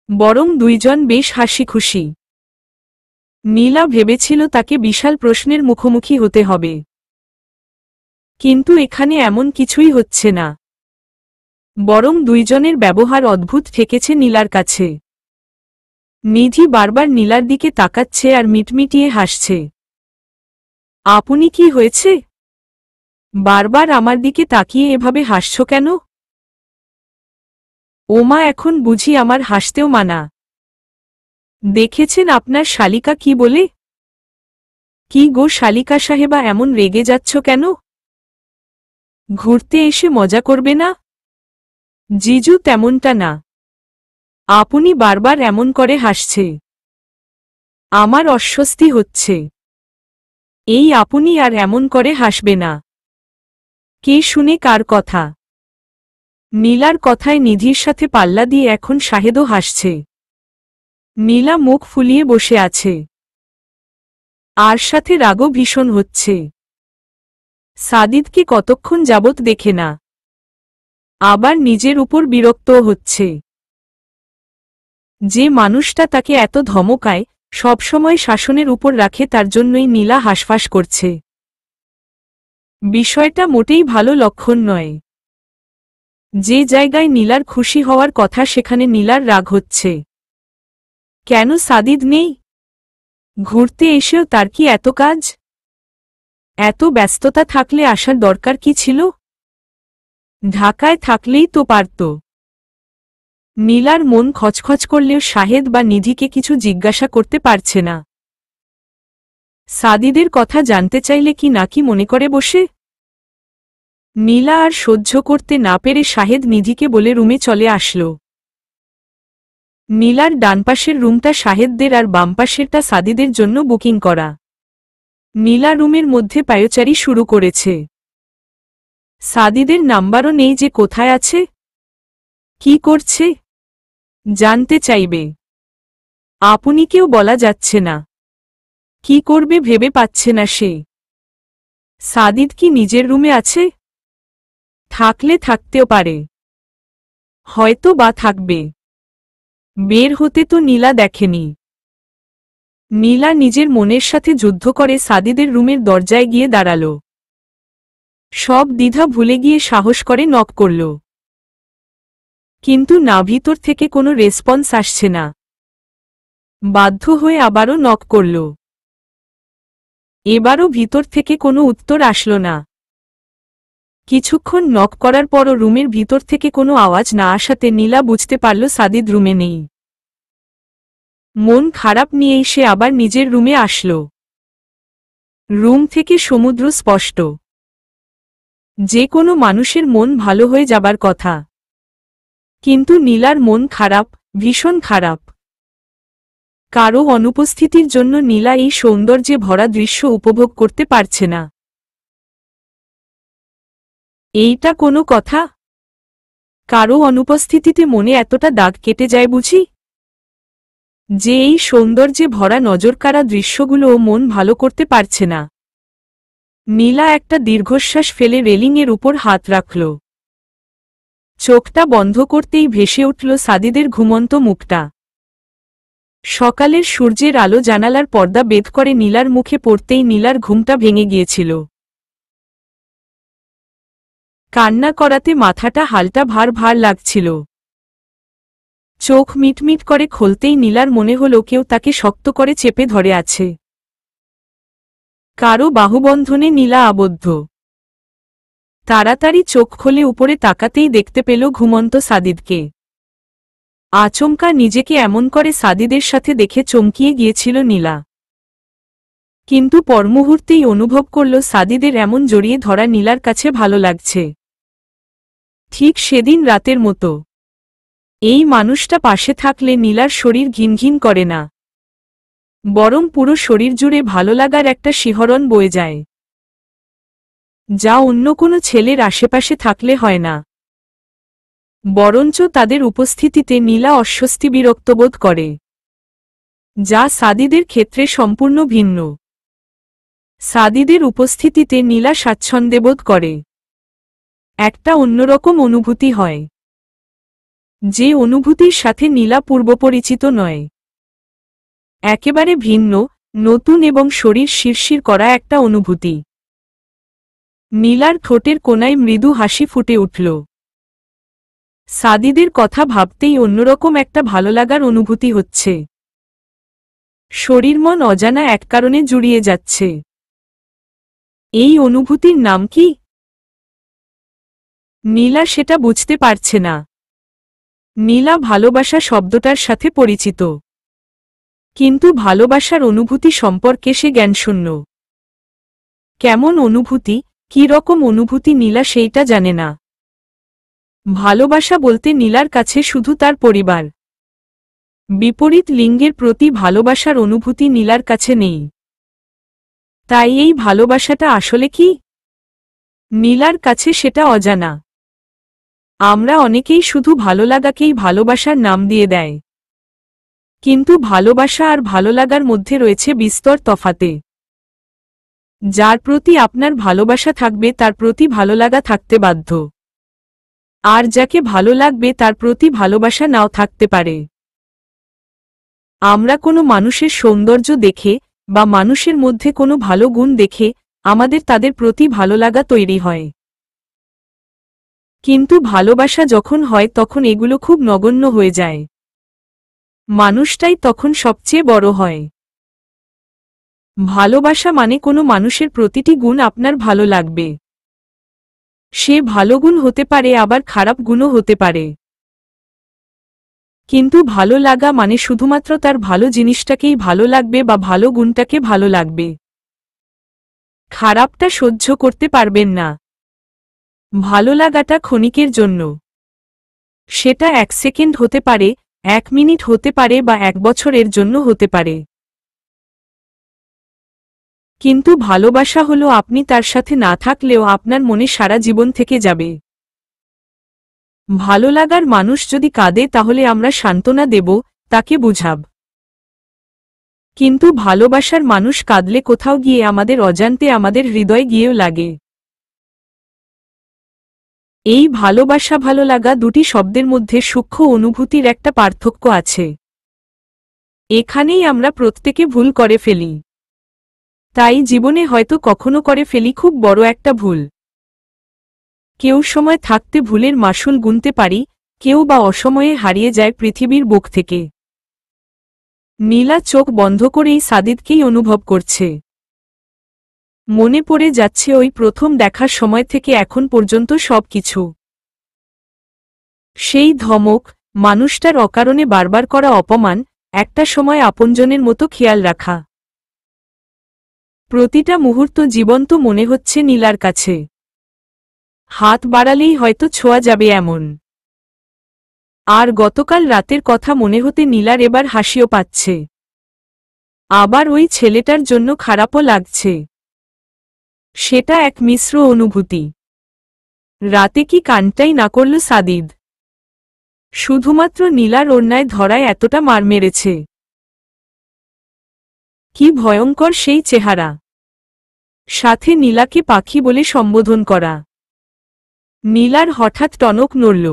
বরং দুইজন বেশ হাসিখুশি। নীলা ভেবেছিল তাকে বিশাল প্রশ্নের মুখোমুখি হতে হবে। কিন্তু এখানে এমন কিছুই হচ্ছে না। বরং দুইজনের ব্যবহার অদ্ভুত ঠেকেছে নীলার কাছে। নিধি বারবার নীলার দিকে তাকাচ্ছে আর মিটমিটিয়ে হাসছে। আপনি কি হয়েছে? বারবার আমার দিকে তাকিয়ে এভাবে হাসছ কেন? ওমা, এখন বুঝি আমার হাসতেও মানা। দেখেছেন আপনার শালিকা কি বলে? কি গো শালিকা সাহেবা, এমন রেগে যাচ্ছ কেন? ঘুরতে এসে মজা করবে না? জিজু, তেমনটা না। আপনি বারবার এমন করে হাসছে। আমার অস্বস্তি হচ্ছে। এই আপনি আর এমন করে হাসবে না। কে শুনে কার কথা? নীলার কথায় নিধির সাথে পাল্লা দিয়ে এখন শাহেদও হাসছে। নীলা মুখ ফুলিয়ে বসে আছে। আর সাথে রাগও ভীষণ হচ্ছে। সাদিদকে কতক্ষণ যাবৎ দেখে না। আবার নিজের উপর বিরক্তও হচ্ছে। যে মানুষটা তাকে এত ধমকায়, সবসময় শাসনের উপর রাখে, তার জন্যই নীলা হাসফাস করছে। বিষয়টা মোটেই ভালো লক্ষণ নয়। যে জায়গায় নীলার খুশি হওয়ার কথা সেখানে নীলার রাগ হচ্ছে। কেন সাদিদ নেই? ঘুরতে এসেও তার কি এত কাজ? এত ব্যস্ততা থাকলে আসার দরকার কি ছিল? ঢাকায় থাকলেই তো পারত। নীলার মন খচখচ করলেও শাহেদ বা নিধিকে কিছু জিজ্ঞাসা করতে পারছে না। সাদিদের কথা জানতে চাইলে কি নাকি মনে করে বসে। নীলা আর সহ্য করতে না পেরে শাহেদ নিধিকে বলে রুমে চলে আসল। নীলার ডানপাশের রুমটা শাহেদদের আর বামপাশেরটা সাদিদের জন্য বুকিং করা। নীলা রুমের মধ্যে পায়চারি শুরু করেছে। সাদিদের নাম্বারও নেই যে কোথায় আছে, কি করছে, জানতে চাইবে। আপনিকেও বলা যাচ্ছে না। কি করবে ভেবে পাচ্ছে না সে। সাদিদ কি নিজের রুমে আছে? থাকলে থাকতেও পারে, হয়তো বা থাকবে। বের হতে তো নীলা দেখেনি। নীলা নিজের মনের সাথে যুদ্ধ করে সাদিদের রুমের দরজায় গিয়ে দাঁড়াল। সব দ্বিধা ভুলে গিয়ে সাহস করে নক করল। কিন্তু না, ভিতর থেকে কোনো রেসপন্স আসছে না। বাধ্য হয়ে আবারও নক করল। এবারও ভিতর থেকে কোনো উত্তর আসল না। কিছুক্ষণ নক করার পরও রুমের ভিতর থেকে কোনো আওয়াজ না আসাতে নীলা বুঝতে পারল সাদিদ রুমে নেই। মন খারাপ নিয়েই সে আবার নিজের রুমে আসল। রুম থেকে সমুদ্র স্পষ্ট। যে কোনো মানুষের মন ভালো হয়ে যাবার কথা, কিন্তু নীলার মন খারাপ, ভীষণ খারাপ। কারো অনুপস্থিতির জন্য নীলা এই সৌন্দর্যে ভরা দৃশ্য উপভোগ করতে পারছে না। এইটা কোনো কথা? কারো অনুপস্থিতিতে মনে এতটা দাগ কেটে যায় বুঝি? যে এই সৌন্দর্যে ভরা নজরকাড়া দৃশ্যগুলোও মন ভালো করতে পারছে না। নীলা একটা দীর্ঘশ্বাস ফেলে রেলিংয়ের উপর হাত রাখল। চোখটা বন্ধ করতেই ভেসে উঠল সাদিদের ঘুমন্ত মুখটা। সকালের সূর্যের আলো জানালার পর্দা বেদ করে নীলার মুখে পড়তেই নীলার ঘুমটা ভেঙে গিয়েছিল। কান্না করাতে মাথাটা হালটা ভার ভার লাগছিল। চোখ মিটমিট করে খুলতেই নীলার মনে হলো কেউ তাকে শক্ত করে চেপে ধরে আছে। কারো বাহুবন্ধনে নীলা আবদ্ধ। তাড়াতাড়ি চোখ খুলে উপরে তাকাতেই দেখতে পেল ঘুমন্ত সাদিদকে। আচমকা নিজেকে এমন করে সাদিদের সাথে দেখে চমকিয়ে গিয়েছিল নীলা। কিন্তু পরমুহূর্তেই অনুভব করল সাদিদের এমন জড়িয়ে ধরা নীলার কাছে ভালো লাগছে। ঠিক সেদিন রাতের মতো। এই মানুষটা পাশে থাকলে নীলার শরীর ঘিনঘিন করে না, বরং পুরো শরীর জুড়ে ভালো লাগার একটা শিহরণ বয়ে যায়, যা অন্য কোনো ছেলের আশেপাশে থাকলে হয় না। বরঞ্চ তাদের উপস্থিতিতে নীলা অস্বস্তি বিরক্তবোধ করে, যা সাদিদের ক্ষেত্রে সম্পূর্ণ ভিন্ন। সাদিদের উপস্থিতিতে নীলা স্বাচ্ছন্দ্যবোধ করে। একটা অন্যরকম অনুভূতি হয়, যে অনুভূতির সাথে নীলা পূর্বপরিচিত নয়। একেবারে ভিন্ন, নতুন এবং শরীর শিরশির করা একটা অনুভূতি। নীলার ঠোঁটের কোণায় মৃদু হাসি ফুটে উঠল। সাদিদের কথা ভাবতেই অন্যরকম একটা ভালো লাগার অনুভূতি হচ্ছে। শরীর মন অজানা এক কারণে জুড়িয়ে যাচ্ছে। এই অনুভূতির নাম কি? নীলা সেটা বুঝতে পারছে না। নীলা ভালোবাসা শব্দটার সাথে পরিচিত, কিন্তু ভালোবাসার অনুভূতি সম্পর্কে সে জ্ঞানশূন্য। কেমন অনুভূতি, কী রকম অনুভূতি নীলা সেইটা জানে না। ভালোবাসা বলতে নীলার কাছে শুধু তার পরিবার। বিপরীত লিঙ্গের প্রতি ভালোবাসার অনুভূতি নীলার কাছে নেই। তাই এই ভালোবাসাটা আসলে কি? নীলার কাছে সেটা অজানা। আমরা অনেকেই শুধু ভালো লাগাকেই ভালোবাসার নাম দিয়ে দেয়, কিন্তু ভালোবাসা আর ভালো লাগার মধ্যে রয়েছে বিস্তর তফাতে। যার প্রতি আপনার ভালোবাসা থাকবে তার প্রতি ভালো লাগা থাকতে বাধ্য, আর যাকে ভালো লাগবে তার প্রতি ভালোবাসা নাও থাকতে পারে। আমরা কোনো মানুষের সৌন্দর্য দেখে বা মানুষের মধ্যে কোনো ভালো গুণ দেখে আমাদের তাদের প্রতি ভালো লাগা তৈরি হয়। কিন্তু ভালোবাসা যখন হয় তখন এগুলো খুব নগণ্য হয়ে যায়। মানুষটাই তখন সবচেয়ে বড় হয়। ভালোবাসা মানে কোনো মানুষের প্রতিটি গুণ আপনার ভালো লাগবে। সে ভালো গুণ হতে পারে, আবার খারাপ গুণও হতে পারে। কিন্তু ভালো লাগা মানে শুধুমাত্র তার ভালো জিনিসটাকেই ভালো লাগবে বা ভালো গুণটাকে ভালো লাগবে। খারাপটা সহ্য করতে পারবেন না। ভালো লাগাটা ক্ষণিকের জন্য। সেটা 1 সেকেন্ড হতে পারে, 1 মিনিট হতে পারে বা 1 বছরের জন্য হতে পারে। কিন্তু ভালোবাসা হলো আপনি তার সাথে না থাকলেও আপনার মনে সারা জীবন থেকে যাবে। ভালো লাগার মানুষ যদি কাঁদে তাহলে আমরা সান্ত্বনা দেব, তাকে বুঝাব। কিন্তু ভালোবাসার মানুষ কাঁদলে কোথাও গিয়ে আমাদের অজান্তে আমাদের হৃদয় গিয়েও লাগে। এই ভালোবাসা ভালো লাগা দুটি শব্দের মধ্যে সূক্ষ্ম অনুভূতির একটা পার্থক্য আছে। এখানেই আমরা প্রত্যেকে ভুল করে ফেলি। তাই জীবনে হয়তো কখনো করে ফেলি খুব বড় একটা ভুল। কেউ সময় থাকতে ভুলের মাসুল গুনতে পারি, কেউ বা অসময়ে হারিয়ে যায় পৃথিবীর বুক থেকে। নীলা চোখ বন্ধ করেই সাদিদকেই অনুভব করছে। মনে পড়ে যাচ্ছে ওই প্রথম দেখার সময় থেকে এখন পর্যন্ত সবকিছু। সেই ধমক, মানুষটার অকারণে বারবার করা অপমান, একটা সময় আপনজনের মতো খেয়াল রাখা। প্রতিটা মুহূর্ত জীবন্ত মনে হচ্ছে নীলার কাছে। হাত বাড়ালেই হয়তো ছোঁয়া যাবে এমন। আর গতকাল রাতের কথা মনে হতে নীলার এবার হাসিও পাচ্ছে। আবার ওই ছেলেটার জন্য খারাপও লাগছে। সেটা এক মিশ্র অনুভূতি। রাতে কি কানটাই না করল সাদিদ? শুধুমাত্র নীলার অন্যায় ধরায় এতটা মার মেরেছে। কি ভয়ঙ্কর সেই চেহারা। সাথে নীলাকে পাখি বলে সম্বোধন করা। নীলার হঠাৎ টনক নড়ল।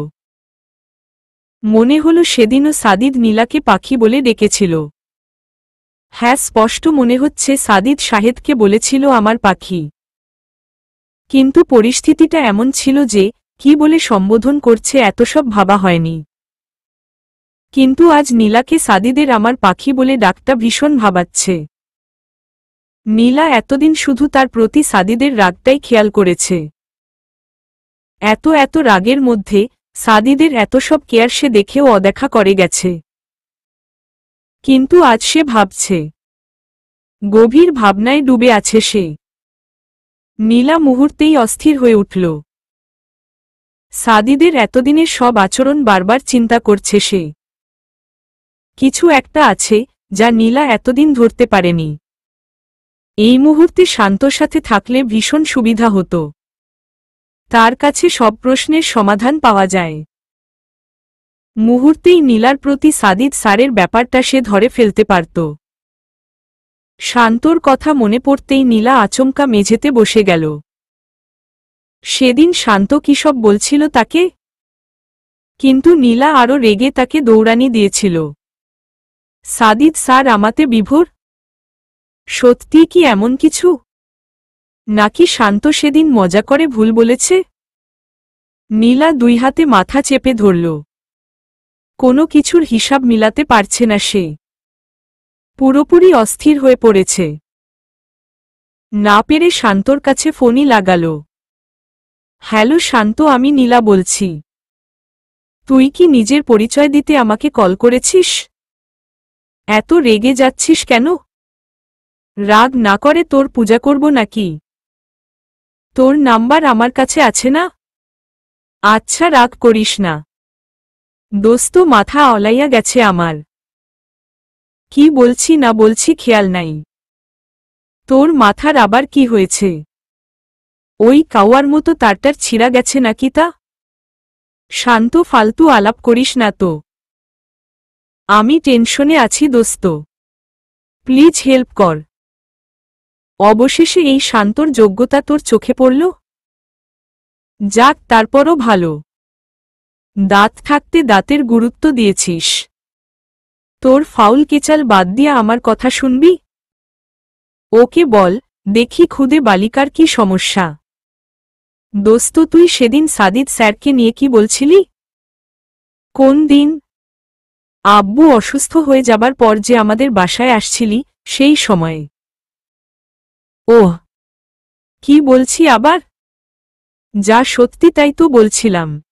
মনে হল সেদিনও সাদিদ নীলাকে পাখি বলে ডেকেছিল। হ্যাঁ, স্পষ্ট মনে হচ্ছে সাদিদ শাহেদকে বলেছিল আমার পাখি। কিন্তু পরিস্থিতিটা এমন ছিল যে কি বলে সম্বোধন করছে এত সব ভাবা হয়নি। কিন্তু আজ নীলাকে সাদিদের আমার পাখি বলে ডাকটা ভীষণ ভাবাচ্ছে। নীলা এতদিন শুধু তার প্রতি সাদিদের রাগটাই খেয়াল করেছে। এত রাগের মধ্যে সাদিদের এত সব কেয়ার সে দেখেও অদেখা করে গেছে। কিন্তু আজ সে ভাবছে। গভীর ভাবনায় ডুবে আছে সে। নীলা মুহূর্তেই অস্থির হয়ে উঠল। সাদিদের এতদিনের সব আচরণ বারবার চিন্তা করছে সে। কিছু একটা আছে যা নীলা এতদিন ধরতে পারেনি। এই মুহূর্তে শান্তর সাথে থাকলে ভীষণ সুবিধা হতো। তার কাছে সব প্রশ্নের সমাধান পাওয়া যায়। মুহূর্তেই নীলার প্রতি সাদিদ স্যারের ব্যাপারটা সে ধরে ফেলতে পারত। শান্তর কথা মনে পড়তেই নীলা আচমকা মেঝেতে বসে গেল। সেদিন শান্ত কি সব বলছিল তাকে? কিন্তু নীলা আরও রেগে তাকে দৌড়ানি দিয়েছিল। সাদিদ স্যার আমাতে বিভোর? সত্যি কি এমন কিছু? নাকি শান্ত সেদিন মজা করে ভুল বলেছে? নীলা দুই হাতে মাথা চেপে ধরল। কোনো কিছুর হিসাব মিলাতে পারছে না সে। পুরোপুরি অস্থির হয়ে পড়েছে। না পেরে শান্তর কাছে ফোনই লাগাল। হ্যালো শান্ত, আমি নীলা বলছি। তুই কি নিজের পরিচয় দিতে আমাকে কল করেছিস? এত রেগে যাচ্ছিস কেন? রাগ না করে তোর পূজা করব নাকি? তোর নাম্বার আমার কাছে আছে না? আচ্ছা, রাগ করিস না দোস্ত, মাথা অলাইয়া গেছে আমার। কি বলছি না বলছি খেয়াল নাই। তোর মাথার আবার কি হয়েছে? ওই কাওয়ার মতো তারটার ছিঁড়া গেছে নাকি তা? শান্ত, ফালতু আলাপ করিস না তো। আমি টেনশনে আছি দোস্ত, প্লিজ হেল্প কর। অবশেষে এই শান্তর যোগ্যতা তোর চোখে পড়ল? যাক, তারপরও ভালো। দাঁত থাকতে দাঁতের গুরুত্ব দিয়েছিস। তোর ফাউল কেচাল বাদ দিয়া আমার কথা শুনবি? ওকে বল দেখি খুদে বালিকার কি সমস্যা। দোস্ত, তুই সেদিন সাদিদ স্যারকে নিয়ে কি বলছিলি? কোন দিন? আব্বু অসুস্থ হয়ে যাবার পর যে আমাদের বাসায় আসছিলি সেই সময়ে। ওহ, কি বলছি আবার? যা সত্যি তাই তো বলছিলাম।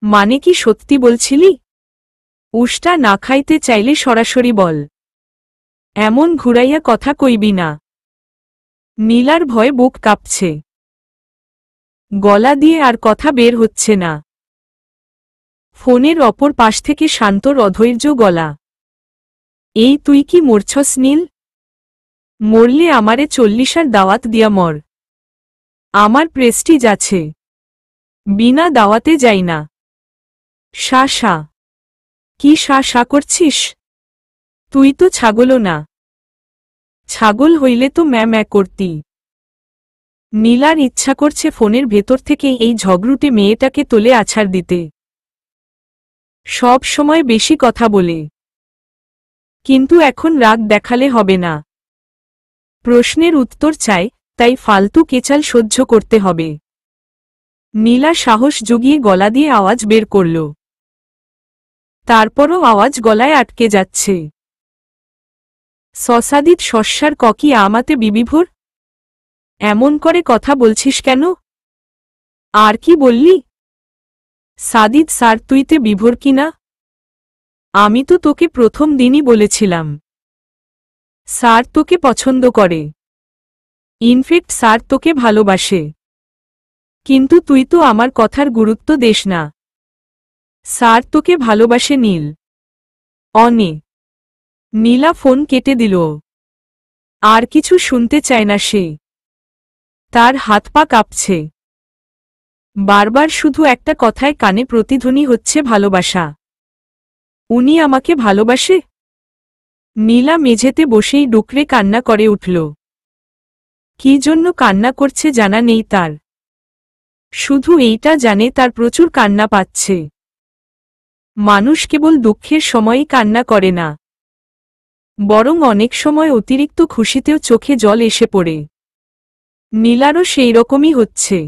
মানে কি সত্যি বলছিলি? উষ্টা না খাইতে চাইলে সরাসরি বল। এমন ঘুরাইয়া কথা কইবি না। নীলার ভয়ে বুক কাঁপছে। গলা দিয়ে আর কথা বের হচ্ছে না। ফোনের অপর পাশ থেকে শান্তর অধৈর্য গলা। এই তুই কি মরছস নীল? মরলে আমারে 40 দাওয়াত দিয়া মর। আমার প্রেস্টিজ আছে, বিনা দাওয়াতে যাই না। শা শা। কি শা শা করছিস? তুই তো ছাগলও না। ছাগল হইলে তো ম্যা ম্যা করতি। নীলার ইচ্ছা করছে ফোনের ভেতর থেকে এই ঝগড়ুটে মেয়েটাকে তোলে আছাড় দিতে। সব সময় বেশি কথা বলে। কিন্তু এখন রাগ দেখালে হবে না। প্রশ্নের উত্তর চায়, তাই ফালতু কেচাল সহ্য করতে হবে। নীলা সাহস জুগিয়ে গলা দিয়ে আওয়াজ বের করল। তারপরও আওয়াজ গলায় আটকে যাচ্ছে। সসাদিত শস্যার ককি আমাতে বিবিভোর? এমন করে কথা বলছিস কেন? আর কি বললি? সাদিত স্যার তুইতে বিভোর কিনা? আমি তো তোকে প্রথম দিনই বলেছিলাম স্যার তোকে পছন্দ করে। ইনফেক্ট স্যার তোকে ভালোবাসে। কিন্তু তুই তো আমার কথার গুরুত্ব দেস না। স্যার তোকে ভালোবাসে নীল। অনে। নীলা ফোন কেটে দিল। আর কিছু শুনতে চায় না সে। তার হাত পা কাঁপছে। বারবার শুধু একটা কথায় কানে প্রতিধ্বনি হচ্ছে ভালোবাসা। উনি আমাকে ভালোবাসে? নীলা মেঝেতে বসেই ডুকরে কান্না করে উঠল। কি জন্য কান্না করছে জানা নেই তার। শুধু এইটা জানে তার প্রচুর কান্না পাচ্ছে। মানুষ কেবল দুঃখের সময়ই কান্না করে না, বরং অনেক সময় অতিরিক্ত খুশিতেও চোখে জল এসে পড়ে। নীলারও সেই রকমই হচ্ছে।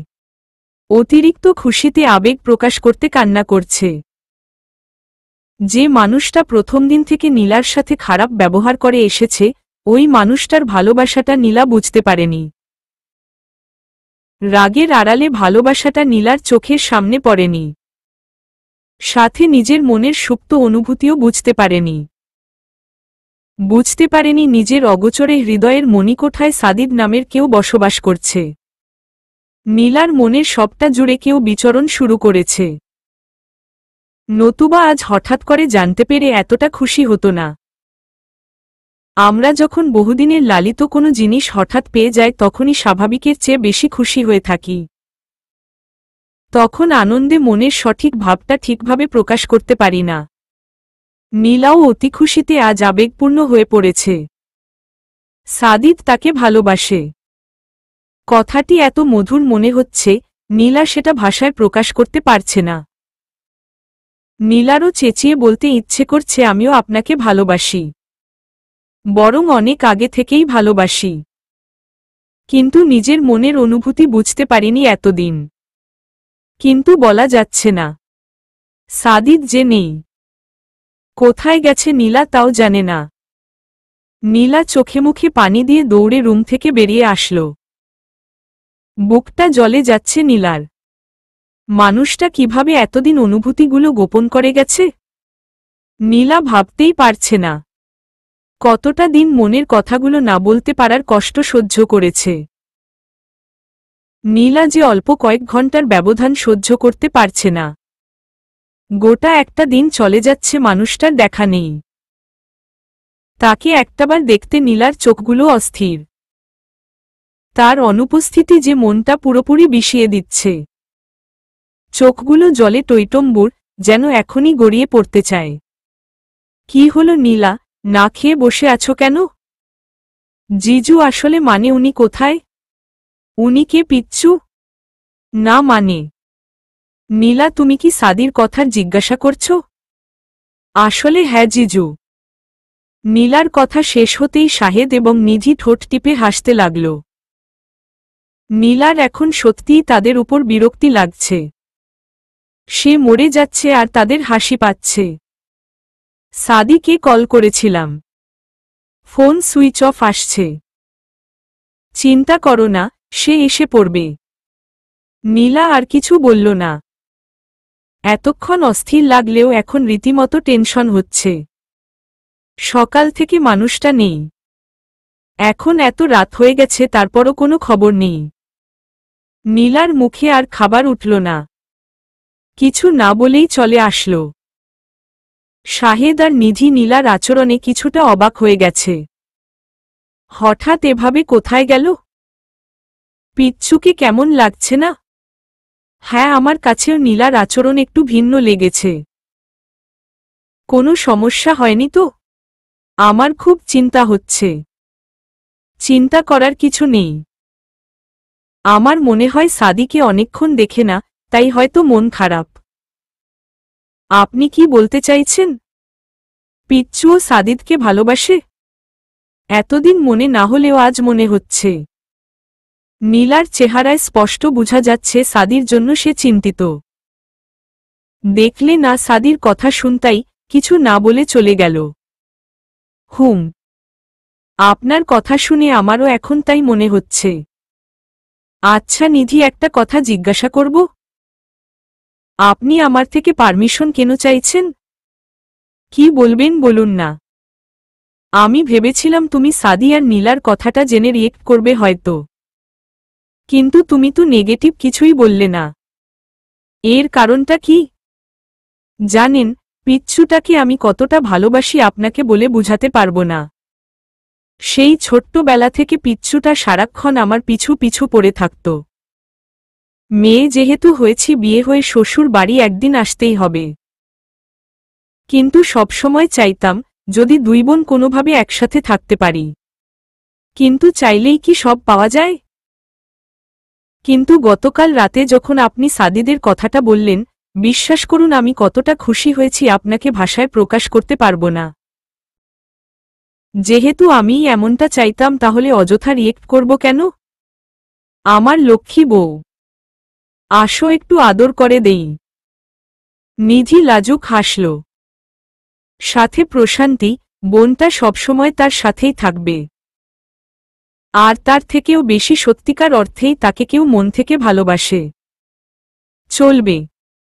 অতিরিক্ত খুশিতে আবেগ প্রকাশ করতে কান্না করছে। যে মানুষটা প্রথম দিন থেকে নীলার সাথে খারাপ ব্যবহার করে এসেছে, ওই মানুষটার ভালোবাসাটা নীলা বুঝতে পারেনি। রাগের আড়ালে ভালোবাসাটা নীলার চোখের সামনে পড়েনি। সাথে নিজের মনের সুপ্ত অনুভূতিও বুঝতে পারেনি। বুঝতে পারেনি নিজের অগোচরে হৃদয়ের মণিকোঠায় সাদিদ নামের কেউ বসবাস করছে। নীলার মনের সবটা জুড়ে কেউ বিচরণ শুরু করেছে। নতুবা আজ হঠাৎ করে জানতে পেরে এতটা খুশি হতো না। আমরা যখন বহুদিনের লালিত কোনো জিনিস হঠাৎ পেয়ে যায় তখনই স্বাভাবিকের চেয়ে বেশি খুশি হয়ে থাকি। তখন আনন্দে মনের সঠিক ভাবটা ঠিকভাবে প্রকাশ করতে পারি না। নীলাও অতি খুশিতে আজ আবেগপূর্ণ হয়ে পড়েছে। সাদিদ তাকে ভালোবাসে। কথাটি এত মধুর মনে হচ্ছে, নীলা সেটা ভাষায় প্রকাশ করতে পারছে না। নীলারও চেঁচিয়ে বলতে ইচ্ছে করছে আমিও আপনাকে ভালোবাসি। বরং অনেক আগে থেকেই ভালোবাসি। কিন্তু নিজের মনের অনুভূতি বুঝতে পারিনি এতদিন। কিন্তু বলা যাচ্ছে না। সাদিদ যে নেই। কোথায় গেছে নীলা তাও জানে না। নীলা চোখে মুখে পানি দিয়ে দৌড়ে রুম থেকে বেরিয়ে আসল। বুকটা জ্বলে যাচ্ছে নীলার। মানুষটা কিভাবে এতদিন অনুভূতিগুলো গোপন করে গেছে? নীলা ভাবতেই পারছে না। কতটা দিন মনের কথাগুলো না বলতে পারার কষ্ট সহ্য করেছে। নীলা যে অল্প কয়েক ঘন্টার ব্যবধান সহ্য করতে পারছে না। গোটা একটা দিন চলে যাচ্ছে মানুষটার দেখা নেই। তাকে একটাবার দেখতে নীলার চোখগুলো অস্থির। তার অনুপস্থিতি যে মনটা পুরোপুরি বিষিয়ে দিচ্ছে। চোখগুলো জলে টইটম্বুর, যেন এখনই গড়িয়ে পড়তে চায়। কি হলো নীলা, না খেয়ে বসে আছো কেন? জিজু আসলে মানে উনি কোথায়? উনি কে পিচ্চু? না মানে। নীলা তুমি কি সাদির কথার জিজ্ঞাসা করছো? আসলে হ্যাঁ জিজু। নীলার কথা শেষ হতেই শাহেদ এবং নিধি ঠোঁট টিপে হাসতে লাগল। নীলার এখন সত্যিই তাদের উপর বিরক্তি লাগছে। সে মরে যাচ্ছে আর তাদের হাসি পাচ্ছে। সাদিকে কল করেছিলাম। ফোন সুইচ অফ আসছে। চিন্তা করো না, সে এসে পড়বে। নীলা আর কিছু বলল না। এতক্ষণ অস্থির লাগলেও এখন রীতিমতো টেনশন হচ্ছে। সকাল থেকে মানুষটা নেই। এখন এত রাত হয়ে গেছে তারপরও কোনো খবর নেই। নীলার মুখে আর খাবার উঠল না। কিছু না বলেই চলে আসলো। শাহেদ আর নিধি নীলার আচরণে কিছুটা অবাক হয়ে গেছে। হঠাৎ এভাবে কোথায় গেল? পিচ্চুকে কেমন লাগছে না? হ্যাঁ, আমার কাছেও নীলার আচরণ একটু ভিন্ন লেগেছে। কোনো সমস্যা হয়নি তো? আমার খুব চিন্তা হচ্ছে। চিন্তা করার কিছু নেই। আমার মনে হয় সাদিকে অনেকক্ষণ দেখে না, তাই হয়তো মন খারাপ। আপনি কি বলতে চাইছেন? পিচ্চুও সাদিদকে ভালোবাসে? এতদিন মনে না হলেও আজ মনে হচ্ছে। নীলার চেহারায় স্পষ্ট বোঝা যাচ্ছে সাদির জন্য সে চিন্তিত। দেখলে না সাদির কথা শুনতাই কিছু না বলে চলে গেল। আপনার কথা শুনে আমারও এখন তাই মনে হচ্ছে। আচ্ছা নিধি, একটা কথা জিজ্ঞাসা করব? আপনি আমার থেকে পারমিশন কেন চাইছেন? কি বলবেন বলুন না। আমি ভেবেছিলাম তুমি সাদি আর নীলার কথাটা জেনে রিয়েক্ট করবে হয়তো, কিন্তু তুমি তো নেগেটিভ কিছুই বললে না। এর কারণটা কি? জানেন, পিচ্চুটাকে আমি কতটা ভালোবাসি আপনাকে বলে বুঝাতে পারবো না। সেই ছোট্টবেলা থেকে পিচ্চুটা সারাক্ষণ আমার পিছু পিছু পড়ে থাকত। মেয়ে যেহেতু হয়েছি, বিয়ে হয়ে শ্বশুর বাড়ি একদিন আসতেই হবে। কিন্তু সবসময় চাইতাম যদি দুই বোন কোনোভাবে একসাথে থাকতে পারি। কিন্তু চাইলেই কি সব পাওয়া যায়? কিন্তু গতকাল রাতে যখন আপনি সাদিদের কথাটা বললেন, বিশ্বাস করুন আমি কতটা খুশি হয়েছি আপনাকে ভাষায় প্রকাশ করতে পারবো না। যেহেতু আমি এমনটা চাইতাম, তাহলে অযথা রিয়েক্ট করব কেন? আমার লক্ষ্মী বউ, আসো একটু আদর করে দেই। নিধি লাজুক হাসল। সাথে প্রশান্তি, বোনটা সবসময় তার সাথেই থাকবে। আর তার থেকেও বেশি সত্যিকার অর্থেই তাকে কেউ মন থেকে ভালোবাসে। চলবে।